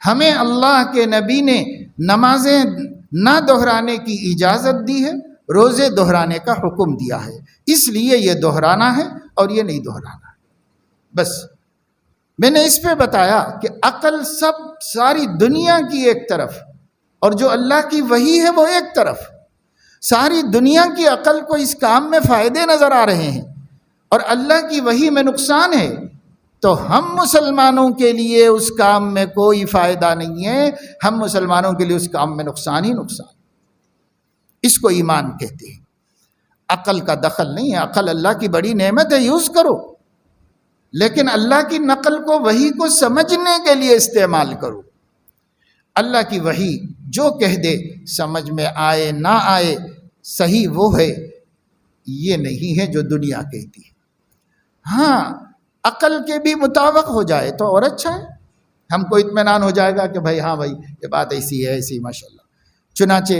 ہمیں اللہ کے نبی نے نمازیں نہ دہرانے کی اجازت دی ہے، روزے دہرانے کا حکم دیا ہے، اس لیے یہ دہرانا ہے اور یہ نہیں دہرانا ہے. بس میں نے اس پہ بتایا کہ عقل ساری دنیا کی ایک طرف اور جو اللہ کی وحی ہے وہ ایک طرف. ساری دنیا کی عقل کو اس کام میں فائدے نظر آ رہے ہیں اور اللہ کی وحی میں نقصان ہے، تو ہم مسلمانوں کے لیے اس کام میں کوئی فائدہ نہیں ہے، ہم مسلمانوں کے لیے اس کام میں نقصان ہی نقصان. اس کو ایمان کہتے ہیں. عقل کا دخل نہیں ہے، عقل اللہ کی بڑی نعمت ہے، یوز کرو، لیکن اللہ کی نقل کو وحی کو سمجھنے کے لیے استعمال کرو. اللہ کی وحی جو کہہ دے، سمجھ میں آئے نہ آئے، صحیح وہ ہے، یہ نہیں ہے جو دنیا کہتی ہے. ہاں عقل کے بھی مطابق ہو جائے تو اور اچھا ہے، ہم کو اطمینان ہو جائے گا کہ بھائی ہاں بھائی یہ بات ایسی ہے، ایسی ماشاءاللہ. چنانچہ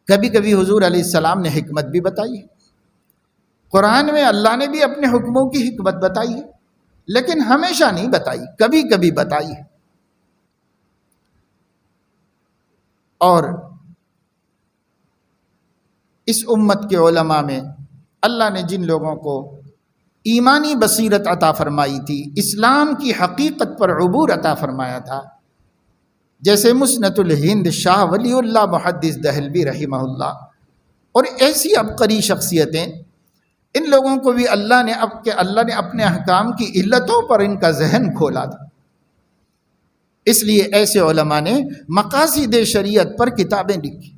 کبھی کبھی حضور علیہ السلام نے حکمت بھی بتائی ہے، قرآن میں اللہ نے بھی اپنے حکموں کی حکمت بتائی ہے، لیکن ہمیشہ نہیں بتائی، کبھی کبھی بتائی ہے. اور اس امت کے علماء میں اللہ نے جن لوگوں کو ایمانی بصیرت عطا فرمائی تھی، اسلام کی حقیقت پر عبور عطا فرمایا تھا، جیسے مسنت الہند شاہ ولی اللہ محدث دہلوی رحمہ اللہ اور ایسی عبقری شخصیتیں، ان لوگوں کو بھی اللہ نے اپنے احکام کی علتوں پر ان کا ذہن کھولا تھا. اس لیے ایسے علماء نے مقاصد شریعت پر کتابیں لکھی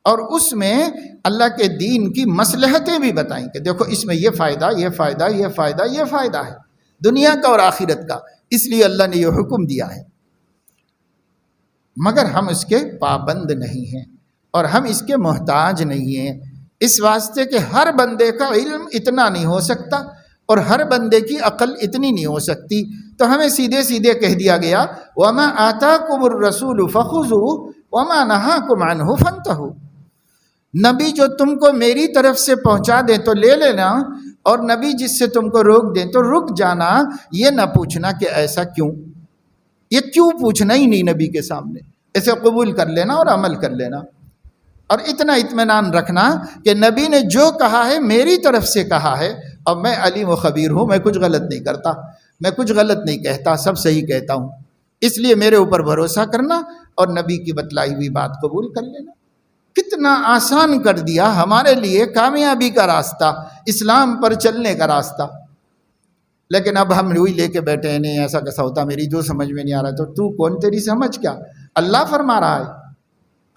اور اس میں اللہ کے دین کی مصلحتیں بھی بتائیں کہ دیکھو اس میں یہ فائدہ، یہ فائدہ، یہ فائدہ، یہ فائدہ ہے دنیا کا اور آخرت کا، اس لیے اللہ نے یہ حکم دیا ہے. مگر ہم اس کے پابند نہیں ہیں اور ہم اس کے محتاج نہیں ہیں، اس واسطے کہ ہر بندے کا علم اتنا نہیں ہو سکتا اور ہر بندے کی عقل اتنی نہیں ہو سکتی. تو ہمیں سیدھے سیدھے کہہ دیا گیا وَمَا آتَاكُمُ الرَّسُولُ فَخُذُوهُ وَمَا نَهَاكُمْ عَنْهُ فَانْتَهُوا. نبی جو تم کو میری طرف سے پہنچا دیں تو لے لینا، اور نبی جس سے تم کو روک دیں تو رک جانا. یہ نہ پوچھنا کہ ایسا کیوں، یہ کیوں پوچھنا ہی نہیں نبی کے سامنے، اسے قبول کر لینا اور عمل کر لینا. اور اتنا اطمینان رکھنا کہ نبی نے جو کہا ہے میری طرف سے کہا ہے، اور میں علیم و خبیر ہوں، میں کچھ غلط نہیں کرتا، میں کچھ غلط نہیں کہتا، سب صحیح کہتا ہوں. اس لیے میرے اوپر بھروسہ کرنا اور نبی کی بتلائی ہوئی بات قبول کر لینا. کتنا آسان کر دیا ہمارے لیے کامیابی کا راستہ، اسلام پر چلنے کا راستہ. لیکن اب ہم وہی لے کے بیٹھے ہیں، نہیں ایسا کیسا ہوتا، میری جو سمجھ میں نہیں آ رہا. تو کون، تیری سمجھ کیا؟ اللہ فرما رہا ہے،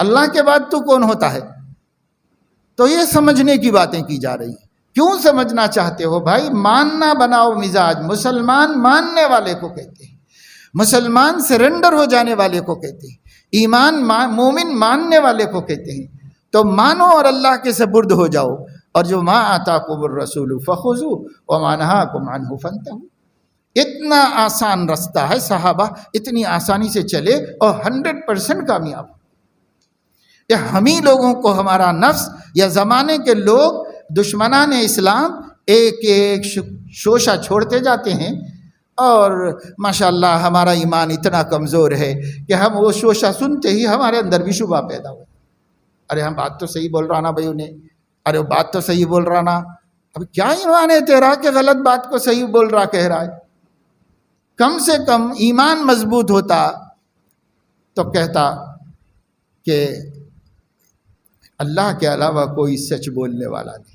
اللہ کے بعد تو کون ہوتا ہے؟ تو یہ سمجھنے کی باتیں کی جا رہی ہیں. کیوں سمجھنا چاہتے ہو بھائی؟ ماننا بناؤ مزاج. مسلمان ماننے والے کو کہتے ہیں، مسلمان سرنڈر ہو جانے والے کو کہتے ہیں، ایمان مومن ماننے والے کو کہتے ہیں. تو مانو اور اللہ کے سپرد ہو جاؤ، اور جو ما آتاکم الرسول فخذوہ وما نہاکم عنہ فانتہوا. اتنا آسان رستہ ہے، صحابہ اتنی آسانی سے چلے اور 100% کامیاب. یا ہم ہی لوگوں کو ہمارا نفس یا زمانے کے لوگ دشمنان اسلام ایک ایک شوشہ چھوڑتے جاتے ہیں، اور ماشاءاللہ ہمارا ایمان اتنا کمزور ہے کہ ہم وہ شوشہ سنتے ہی ہمارے اندر بھی شبہ پیدا ہو، ارے ہم بات تو صحیح بول رہا نا بھائی انہیں، ارے وہ بات تو صحیح بول رہا نا، اب کیا ایمان ہے تیرا کہ غلط بات کو صحیح بول رہا کہہ رہا ہے؟ کم سے کم ایمان مضبوط ہوتا تو کہتا کہ اللہ کے علاوہ کوئی سچ بولنے والا نہیں،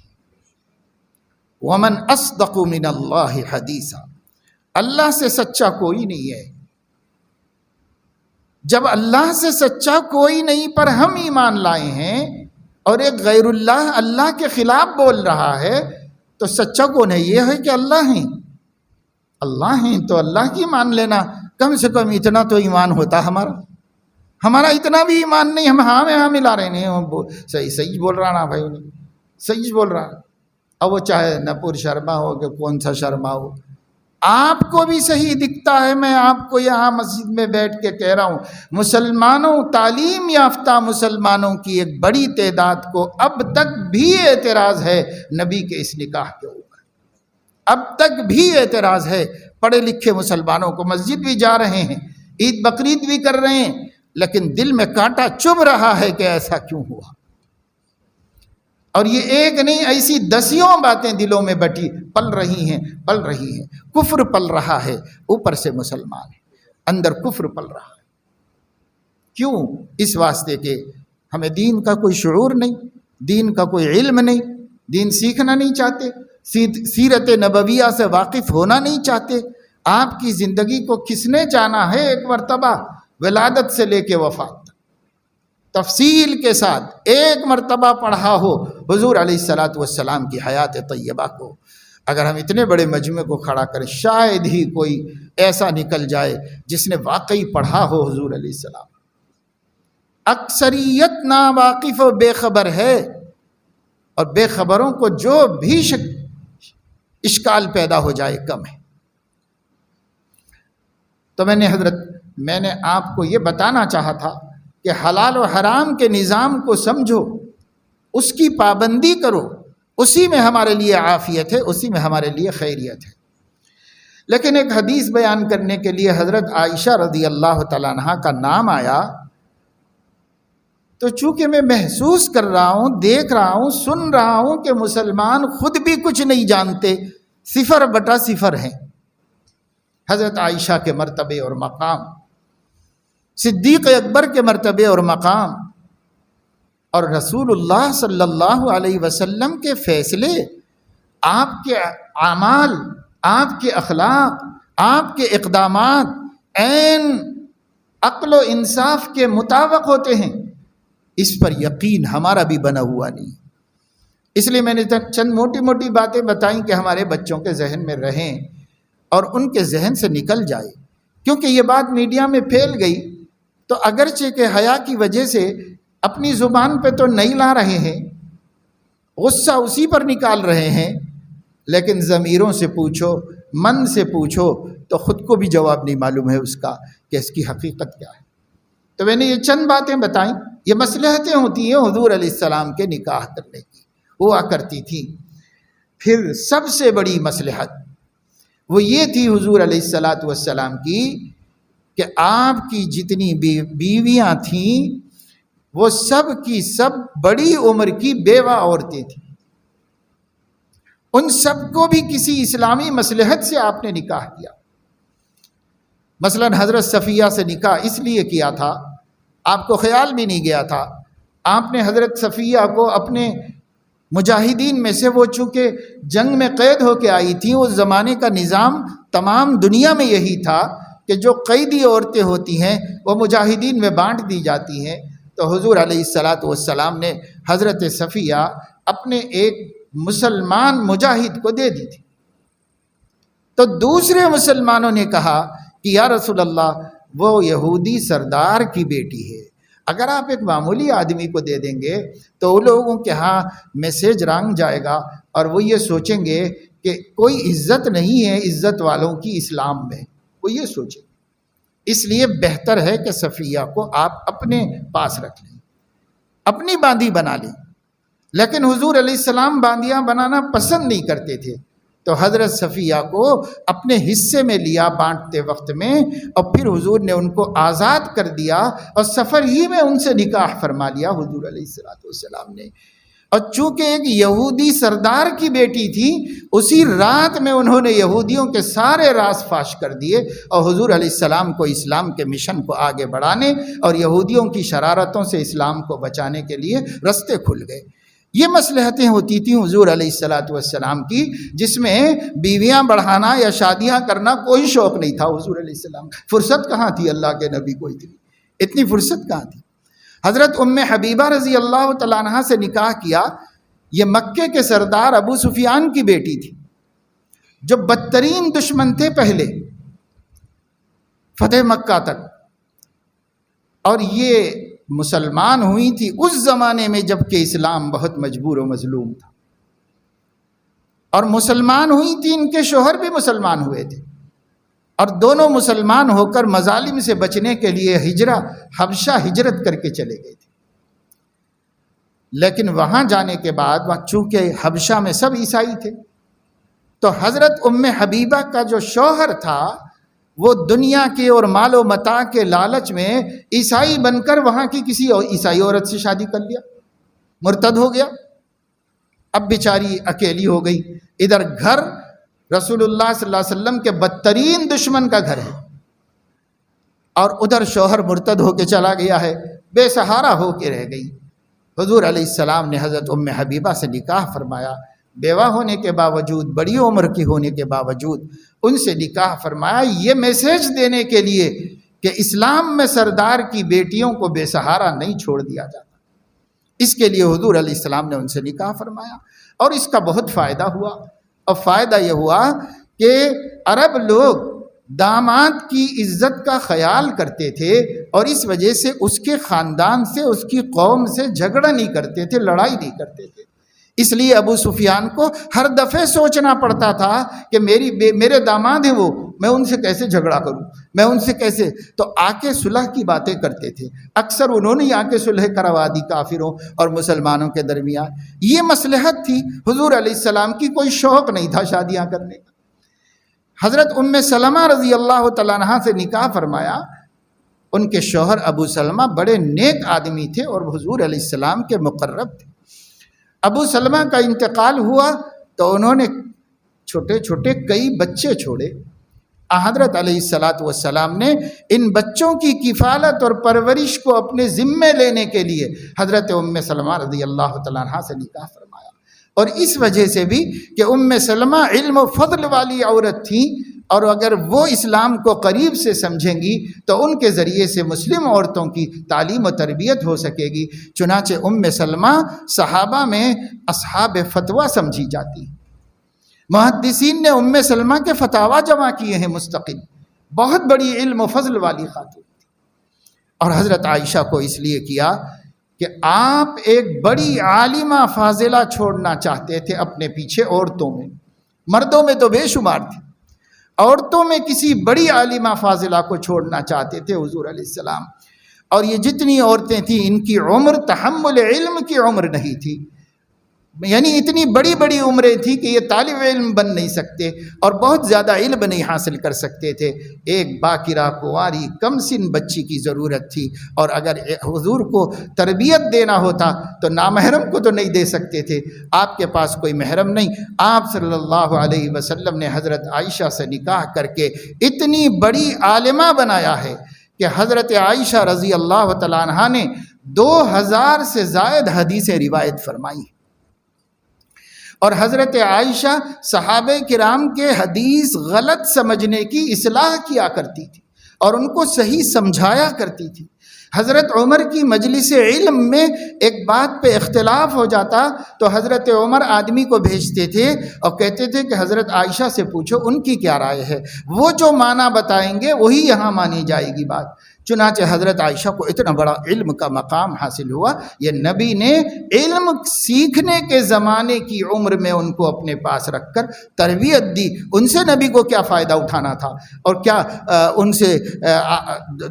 ومن اصدق من اللہ حدیثا، اللہ سے سچا کوئی نہیں ہے۔ جب اللہ سے سچا کوئی نہیں پر ہم ایمان لائے ہیں اور ایک غیر اللہ اللہ کے خلاف بول رہا ہے تو سچا کون ہے؟ یہ ہے کہ اللہ ہیں۔ اللہ ہیں تو اللہ کی مان لینا، کم سے کم اتنا تو ایمان ہوتا ہمارا اتنا بھی ایمان نہیں، ہم ہاں میں ہاں ملا رہے ہیں، صحیح بول رہا نا بھائی، صحیح بول رہا۔ اب وہ چاہے نپور شرما ہو کہ کون سا شرما ہو، آپ کو بھی صحیح دکھتا ہے۔ میں آپ کو یہاں مسجد میں بیٹھ کے کہہ رہا ہوں، مسلمانوں، تعلیم یافتہ مسلمانوں کی ایک بڑی تعداد کو اب تک بھی اعتراض ہے نبی کے اس نکاح کے اوپر، اب تک بھی اعتراض ہے۔ پڑھے لکھے مسلمانوں کو مسجد بھی جا رہے ہیں، عید بقرعید بھی کر رہے ہیں، لیکن دل میں کانٹا چبھ رہا ہے کہ ایسا کیوں ہوا؟ اور یہ ایک نہیں، ایسی دسیوں باتیں دلوں میں پل رہی ہیں۔ کفر پل رہا ہے، اوپر سے مسلمان ہے، اندر کفر پل رہا ہے۔ کیوں؟ اس واسطے کہ ہمیں دین کا کوئی شعور نہیں، دین کا کوئی علم نہیں، دین سیکھنا نہیں چاہتے، سیرت نبویہ سے واقف ہونا نہیں چاہتے۔ آپ کی زندگی کو کس نے جانا ہے؟ ایک مرتبہ ولادت سے لے کے وفات تفصیل کے ساتھ ایک مرتبہ پڑھا ہو حضور علیہ الصلوۃ والسلام کی حیات طیبہ کو، اگر ہم اتنے بڑے مجمع کو کھڑا کریں شاید ہی کوئی ایسا نکل جائے جس نے واقعی پڑھا ہو حضور علیہ السلام۔ اکثریت ناواقف و بے خبر ہے، اور بے خبروں کو جو بھی اشکال پیدا ہو جائے کم ہے۔ تو میں نے آپ کو یہ بتانا چاہا تھا کہ حلال و حرام کے نظام کو سمجھو، اس کی پابندی کرو، اسی میں ہمارے لیے عافیت ہے، اسی میں ہمارے لیے خیریت ہے۔ لیکن ایک حدیث بیان کرنے کے لیے حضرت عائشہ رضی اللہ تعالیٰ عنہا کا نام آیا، تو چونکہ میں محسوس کر رہا ہوں، دیکھ رہا ہوں، سن رہا ہوں کہ مسلمان خود بھی کچھ نہیں جانتے، 0/0 ہیں۔ حضرت عائشہ کے مرتبے اور مقام، صدیق اکبر کے مرتبے اور مقام، اور رسول اللہ صلی اللہ علیہ وسلم کے فیصلے، آپ کے اعمال، آپ کے اخلاق، آپ کے اقدامات عین عقل و انصاف کے مطابق ہوتے ہیں، اس پر یقین ہمارا بھی بنا ہوا نہیں۔ اس لیے میں نے چند موٹی موٹی باتیں بتائیں کہ ہمارے بچوں کے ذہن میں رہیں اور ان کے ذہن سے نکل جائے، کیونکہ یہ بات میڈیا میں پھیل گئی تو اگرچہ کہ حیا کی وجہ سے اپنی زبان پہ تو نہیں لا رہے ہیں، غصہ اسی پر نکال رہے ہیں، لیکن ضمیروں سے پوچھو، من سے پوچھو تو خود کو بھی جواب نہیں معلوم ہے اس کا کہ اس کی حقیقت کیا ہے۔ تو میں نے یہ چند باتیں بتائیں، یہ مصلحتیں ہوتی ہیں حضور علیہ السلام کے نکاح کرنے کی، ہوا کرتی تھی۔ پھر سب سے بڑی مصلحت وہ یہ تھی حضور علیہ الصلوۃ والسلام کی کہ آپ کی جتنی بیویاں تھیں وہ سب کی سب بڑی عمر کی بیوہ عورتیں تھیں، ان سب کو بھی کسی اسلامی مصلحت سے آپ نے نکاح کیا۔ مثلا حضرت صفیہ سے نکاح اس لیے کیا تھا، آپ کو خیال بھی نہیں گیا تھا، آپ نے حضرت صفیہ کو اپنے مجاہدین میں سے، وہ چونکہ جنگ میں قید ہو کے آئی تھیں، اس زمانے کا نظام تمام دنیا میں یہی تھا کہ جو قیدی عورتیں ہوتی ہیں وہ مجاہدین میں بانٹ دی جاتی ہیں، تو حضور علیہ الصلوۃ والسلام نے حضرت صفیہ اپنے ایک مسلمان مجاہد کو دے دی تھی۔ تو دوسرے مسلمانوں نے کہا کہ یا رسول اللہ وہ یہودی سردار کی بیٹی ہے، اگر آپ ایک معمولی آدمی کو دے دیں گے تو وہ لوگوں کے ہاں میسیج رانگ جائے گا اور وہ یہ سوچیں گے کہ کوئی عزت نہیں ہے عزت والوں کی اسلام میں، وہ یہ سوچیں۔ اس لیے بہتر ہے کہ صفیہ کو آپ اپنے پاس رکھ لیں، اپنی باندھی بنا لیں۔ لیکن حضور علیہ السلام باندیاں بنانا پسند نہیں کرتے تھے، تو حضرت صفیہ کو اپنے حصے میں لیا بانٹتے وقت میں، اور پھر حضور نے ان کو آزاد کر دیا اور سفر ہی میں ان سے نکاح فرما لیا حضور علیہ السلام نے۔ اور چونکہ ایک یہودی سردار کی بیٹی تھی، اسی رات میں انہوں نے یہودیوں کے سارے راز فاش کر دیے اور حضور علیہ السلام کو اسلام کے مشن کو آگے بڑھانے اور یہودیوں کی شرارتوں سے اسلام کو بچانے کے لیے رستے کھل گئے۔ یہ مصلحتیں ہوتی تھیں حضور علیہ السلام کی، جس میں بیویاں بڑھانا یا شادیاں کرنا کوئی شوق نہیں تھا حضور علیہ السلام۔ فرصت کہاں تھی اللہ کے نبی کو، اتنی فرصت کہاں تھی۔ حضرت ام حبیبہ رضی اللہ تعالیٰ عنہ سے نکاح کیا، یہ مکے کے سردار ابو سفیان کی بیٹی تھی، جو بدترین دشمن تھے پہلے فتح مکہ تک، اور یہ مسلمان ہوئی تھی اس زمانے میں جب کہ اسلام بہت مجبور و مظلوم تھا، اور مسلمان ہوئی تھی، ان کے شوہر بھی مسلمان ہوئے تھے، اور دونوں مسلمان ہو کر مظالم سے بچنے کے لیے حبشہ ہجرت کر کے چلے گئے تھے۔ لیکن وہاں جانے کے بعد چونکہ حبشہ میں سب عیسائی تھے، تو حضرت ام حبیبہ کا جو شوہر تھا وہ دنیا کے اور مال و متاع کے لالچ میں عیسائی بن کر وہاں کی کسی عیسائی عورت سے شادی کر لیا، مرتد ہو گیا۔ اب بیچاری اکیلی ہو گئی، ادھر گھر رسول اللہ صلی اللہ علیہ وسلم کے بدترین دشمن کا گھر ہے، اور ادھر شوہر مرتد ہو کے چلا گیا ہے، بے سہارا ہو کے رہ گئی۔ حضور علیہ السلام نے حضرت ام حبیبہ سے نکاح فرمایا، بیوہ ہونے کے باوجود، بڑی عمر کی ہونے کے باوجود ان سے نکاح فرمایا، یہ میسیج دینے کے لیے کہ اسلام میں سردار کی بیٹیوں کو بے سہارا نہیں چھوڑ دیا جاتا۔ اس کے لیے حضور علیہ السلام نے ان سے نکاح فرمایا، اور اس کا بہت فائدہ ہوا۔ اور فائدہ یہ ہوا کہ عرب لوگ داماد کی عزت کا خیال کرتے تھے، اور اس وجہ سے اس کے خاندان سے، اس کی قوم سے جھگڑا نہیں کرتے تھے، لڑائی نہیں کرتے تھے۔ اس لیے ابو سفیان کو ہر دفعہ سوچنا پڑتا تھا کہ میرے داماد ہیں وہ، میں ان سے کیسے جھگڑا کروں، میں ان سے کیسے، تو آ کے صلح کی باتیں کرتے تھے۔ اکثر انہوں نے آ کے صلح کروا دی کافروں اور مسلمانوں کے درمیان۔ یہ مصلحت تھی حضور علیہ السلام کی، کوئی شوق نہیں تھا شادیاں کرنے کا۔ حضرت ام سلمہ رضی اللہ تعالیٰ عنہ سے نکاح فرمایا۔ ان کے شوہر ابو سلمہ بڑے نیک آدمی تھے اور حضور علیہ السلام کے مقرب تھے۔ ابو سلمہ کا انتقال ہوا تو انہوں نے چھوٹے چھوٹے کئی بچے چھوڑے۔ حضرت علیہ السلام نے ان بچوں کی کفالت اور پرورش کو اپنے ذمے لینے کے لیے حضرت ام سلمہ رضی اللہ تعالیٰ عنہ سے نکاح فرمایا، اور اس وجہ سے بھی کہ ام سلمہ علم و فضل والی عورت تھی، اور اگر وہ اسلام کو قریب سے سمجھیں گی تو ان کے ذریعے سے مسلم عورتوں کی تعلیم و تربیت ہو سکے گی۔ چنانچہ ام سلمہ صحابہ میں اصحاب فتویٰ سمجھی جاتی ہیں۔ محدثین نے ام سلمہ کے فتاویٰ جمع کیے ہیں مستقل، بہت بڑی علم و فضل والی خاتون تھی۔ اور حضرت عائشہ کو اس لیے کیا کہ آپ ایک بڑی عالمہ فاضلہ چھوڑنا چاہتے تھے اپنے پیچھے عورتوں میں، مردوں میں تو بے شمار تھی، عورتوں میں کسی بڑی عالمہ فاضلہ کو چھوڑنا چاہتے تھے حضور علیہ السلام۔ اور یہ جتنی عورتیں تھیں ان کی عمر تحمل علم کی عمر نہیں تھی، یعنی اتنی بڑی بڑی عمریں تھی کہ یہ طالب علم بن نہیں سکتے اور بہت زیادہ علم نہیں حاصل کر سکتے تھے۔ ایک باکرہ کنواری کم سن بچی کی ضرورت تھی، اور اگر حضور کو تربیت دینا ہوتا تو نامحرم کو تو نہیں دے سکتے تھے۔ آپ کے پاس کوئی محرم نہیں، آپ صلی اللہ علیہ وسلم نے حضرت عائشہ سے نکاح کر کے اتنی بڑی عالمہ بنایا ہے کہ حضرت عائشہ رضی اللہ تعالیٰ عنہا نے 2000 سے زائد حدیثیں روایت فرمائی، اور حضرت عائشہ صحابہ کرام کے حدیث غلط سمجھنے کی اصلاح کیا کرتی تھی اور ان کو صحیح سمجھایا کرتی تھی۔ حضرت عمر کی مجلس علم میں ایک بات پہ اختلاف ہو جاتا تو حضرت عمر آدمی کو بھیجتے تھے اور کہتے تھے کہ حضرت عائشہ سے پوچھو ان کی کیا رائے ہے، وہ جو معنی بتائیں گے وہی یہاں مانی جائے گی بات۔ چنانچہ حضرت عائشہ کو اتنا بڑا علم کا مقام حاصل ہوا، یہ نبی نے علم سیکھنے کے زمانے کی عمر میں ان کو اپنے پاس رکھ کر تربیت دی۔ ان سے نبی کو کیا فائدہ اٹھانا تھا اور کیا ان سے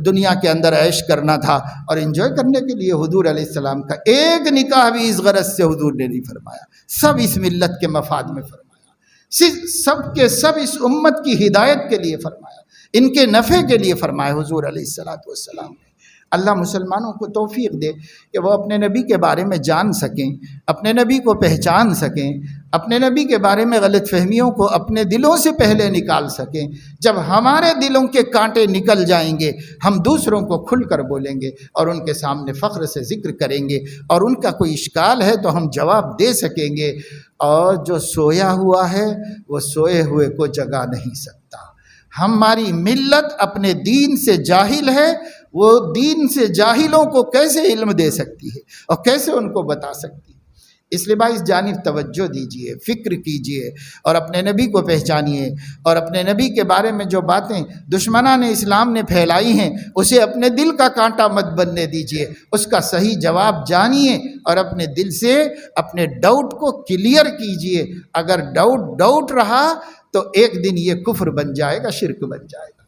دنیا کے اندر عیش کرنا تھا اور انجوائے کرنے کے لیے حضور علیہ السلام کا ایک نکاح بھی اس غرض سے حضور نے نہیں فرمایا، سب اس ملت کے مفاد میں فرمایا، سب کے سب اس امت کی ہدایت کے لیے فرمایا، ان کے نفع کے لیے فرمایا حضور علیہ السلام نے۔ اللہ مسلمانوں کو توفیق دے کہ وہ اپنے نبی کے بارے میں جان سکیں، اپنے نبی کو پہچان سکیں، اپنے نبی کے بارے میں غلط فہمیوں کو اپنے دلوں سے پہلے نکال سکیں۔ جب ہمارے دلوں کے کانٹے نکل جائیں گے، ہم دوسروں کو کھل کر بولیں گے اور ان کے سامنے فخر سے ذکر کریں گے، اور ان کا کوئی اشکال ہے تو ہم جواب دے سکیں گے۔ اور جو سویا ہوا ہے وہ سوئے ہوئے کو جگا نہیں سکتا۔ ہماری ملت اپنے دین سے جاہل ہے، وہ دین سے جاہلوں کو کیسے علم دے سکتی ہے اور کیسے ان کو بتا سکتی ہے؟ اس لیے بھائی اس جانب توجہ دیجئے، فکر کیجئے اور اپنے نبی کو پہچانیے، اور اپنے نبی کے بارے میں جو باتیں دشمنان اسلام نے پھیلائی ہیں اسے اپنے دل کا کانٹا مت بننے دیجئے، اس کا صحیح جواب جانیے اور اپنے دل سے اپنے ڈاؤٹ کو کلیئر کیجئے۔ اگر ڈاؤٹ رہا تو ایک دن یہ کفر بن جائے گا، شرک بن جائے گا۔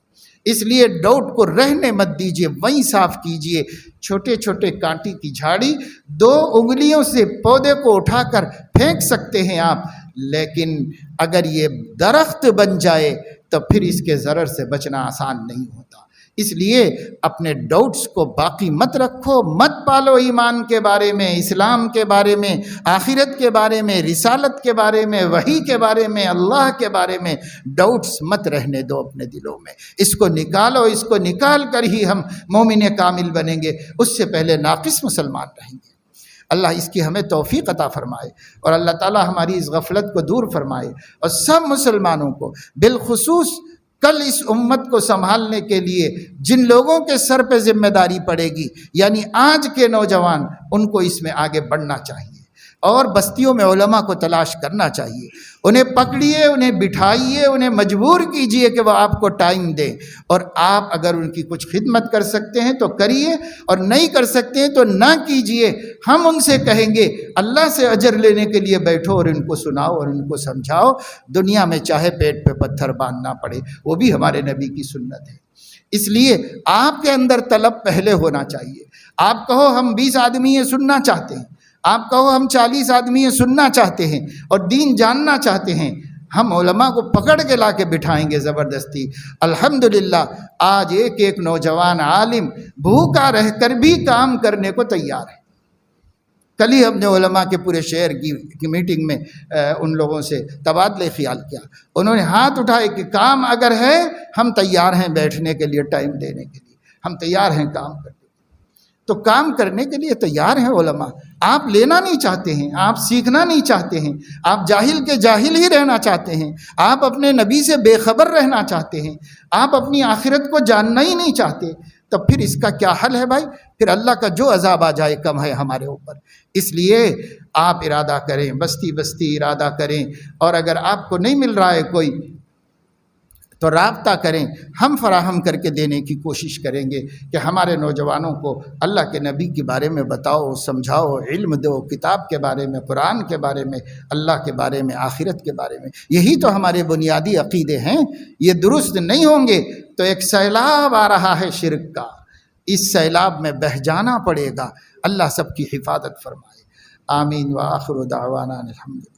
اس لیے ڈاؤٹ کو رہنے مت دیجیے، وہیں صاف کیجیے۔ چھوٹے چھوٹے کانٹی کی جھاڑی 2 انگلیوں سے پودے کو اٹھا کر پھینک سکتے ہیں آپ، لیکن اگر یہ درخت بن جائے تو پھر اس کے ضرر سے بچنا آسان نہیں ہوتا۔ اس لیے اپنے ڈاؤٹس کو باقی مت رکھو، مت پالو ایمان کے بارے میں، اسلام کے بارے میں، آخرت کے بارے میں، رسالت کے بارے میں، وحی کے بارے میں، اللہ کے بارے میں ڈاؤٹس مت رہنے دو اپنے دلوں میں۔ اس کو نکالو، اس کو نکال کر ہی ہم مومن کامل بنیں گے، اس سے پہلے ناقص مسلمان رہیں گے۔ اللہ اس کی ہمیں توفیق عطا فرمائے اور اللہ تعالی ہماری اس غفلت کو دور فرمائے، اور سب مسلمانوں کو بالخصوص کل اس امت کو سنبھالنے کے لیے جن لوگوں کے سر پہ ذمہ داری پڑے گی، یعنی آج کے نوجوان، ان کو اس میں آگے بڑھنا چاہیے اور بستیوں میں علماء کو تلاش کرنا چاہیے، انہیں پکڑیے، انہیں بٹھائیے، انہیں مجبور کیجئے کہ وہ آپ کو ٹائم دیں، اور آپ اگر ان کی کچھ خدمت کر سکتے ہیں تو کریے، اور نہیں کر سکتے ہیں تو نہ کیجئے۔ ہم ان سے کہیں گے اللہ سے اجر لینے کے لیے بیٹھو اور ان کو سناؤ اور ان کو سمجھاؤ، دنیا میں چاہے پیٹ پہ پتھر باندھنا پڑے، وہ بھی ہمارے نبی کی سنت ہے۔ اس لیے آپ کے اندر طلب پہلے ہونا چاہیے۔ آپ کہو ہم 20 آدمی یہ سننا چاہتے ہیں، آپ کہو ہم 40 آدمی یہ سننا چاہتے ہیں اور دین جاننا چاہتے ہیں، ہم علماء کو پکڑ کے لا کے بٹھائیں گے زبردستی۔ الحمدللہ آج ایک نوجوان عالم بھوکا رہ کر بھی کام کرنے کو تیار ہے۔ کل ہی ہم نے علماء کے پورے شہر کی میٹنگ میں ان لوگوں سے تبادلہ خیال کیا، انہوں نے ہاتھ اٹھائے کہ کام اگر ہے ہم تیار ہیں بیٹھنے کے لیے، ٹائم دینے کے لیے، ہم تیار ہیں کام کرنے۔ تو کام کرنے کے لیے تیار ہیں علماء۔ آپ لینا نہیں چاہتے ہیں، آپ سیکھنا نہیں چاہتے ہیں، آپ جاہل کے جاہل ہی رہنا چاہتے ہیں، آپ اپنے نبی سے بے خبر رہنا چاہتے ہیں، آپ اپنی آخرت کو جاننا ہی نہیں چاہتے، تو پھر اس کا کیا حل ہے بھائی؟ پھر اللہ کا جو عذاب آ جائے کم ہے ہمارے اوپر۔ اس لیے آپ ارادہ کریں، بستی بستی ارادہ کریں، اور اگر آپ کو نہیں مل رہا ہے کوئی تو رابطہ کریں، ہم فراہم کر کے دینے کی کوشش کریں گے کہ ہمارے نوجوانوں کو اللہ کے نبی کے بارے میں بتاؤ، سمجھاؤ، علم دو، کتاب کے بارے میں، قرآن کے بارے میں، اللہ کے بارے میں، آخرت کے بارے میں۔ یہی تو ہمارے بنیادی عقیدے ہیں۔ یہ درست نہیں ہوں گے تو ایک سیلاب آ رہا ہے شرک کا، اس سیلاب میں بہہ جانا پڑے گا۔ اللہ سب کی حفاظت فرمائے۔ آمین وآخر دعوانا الحمدللہ۔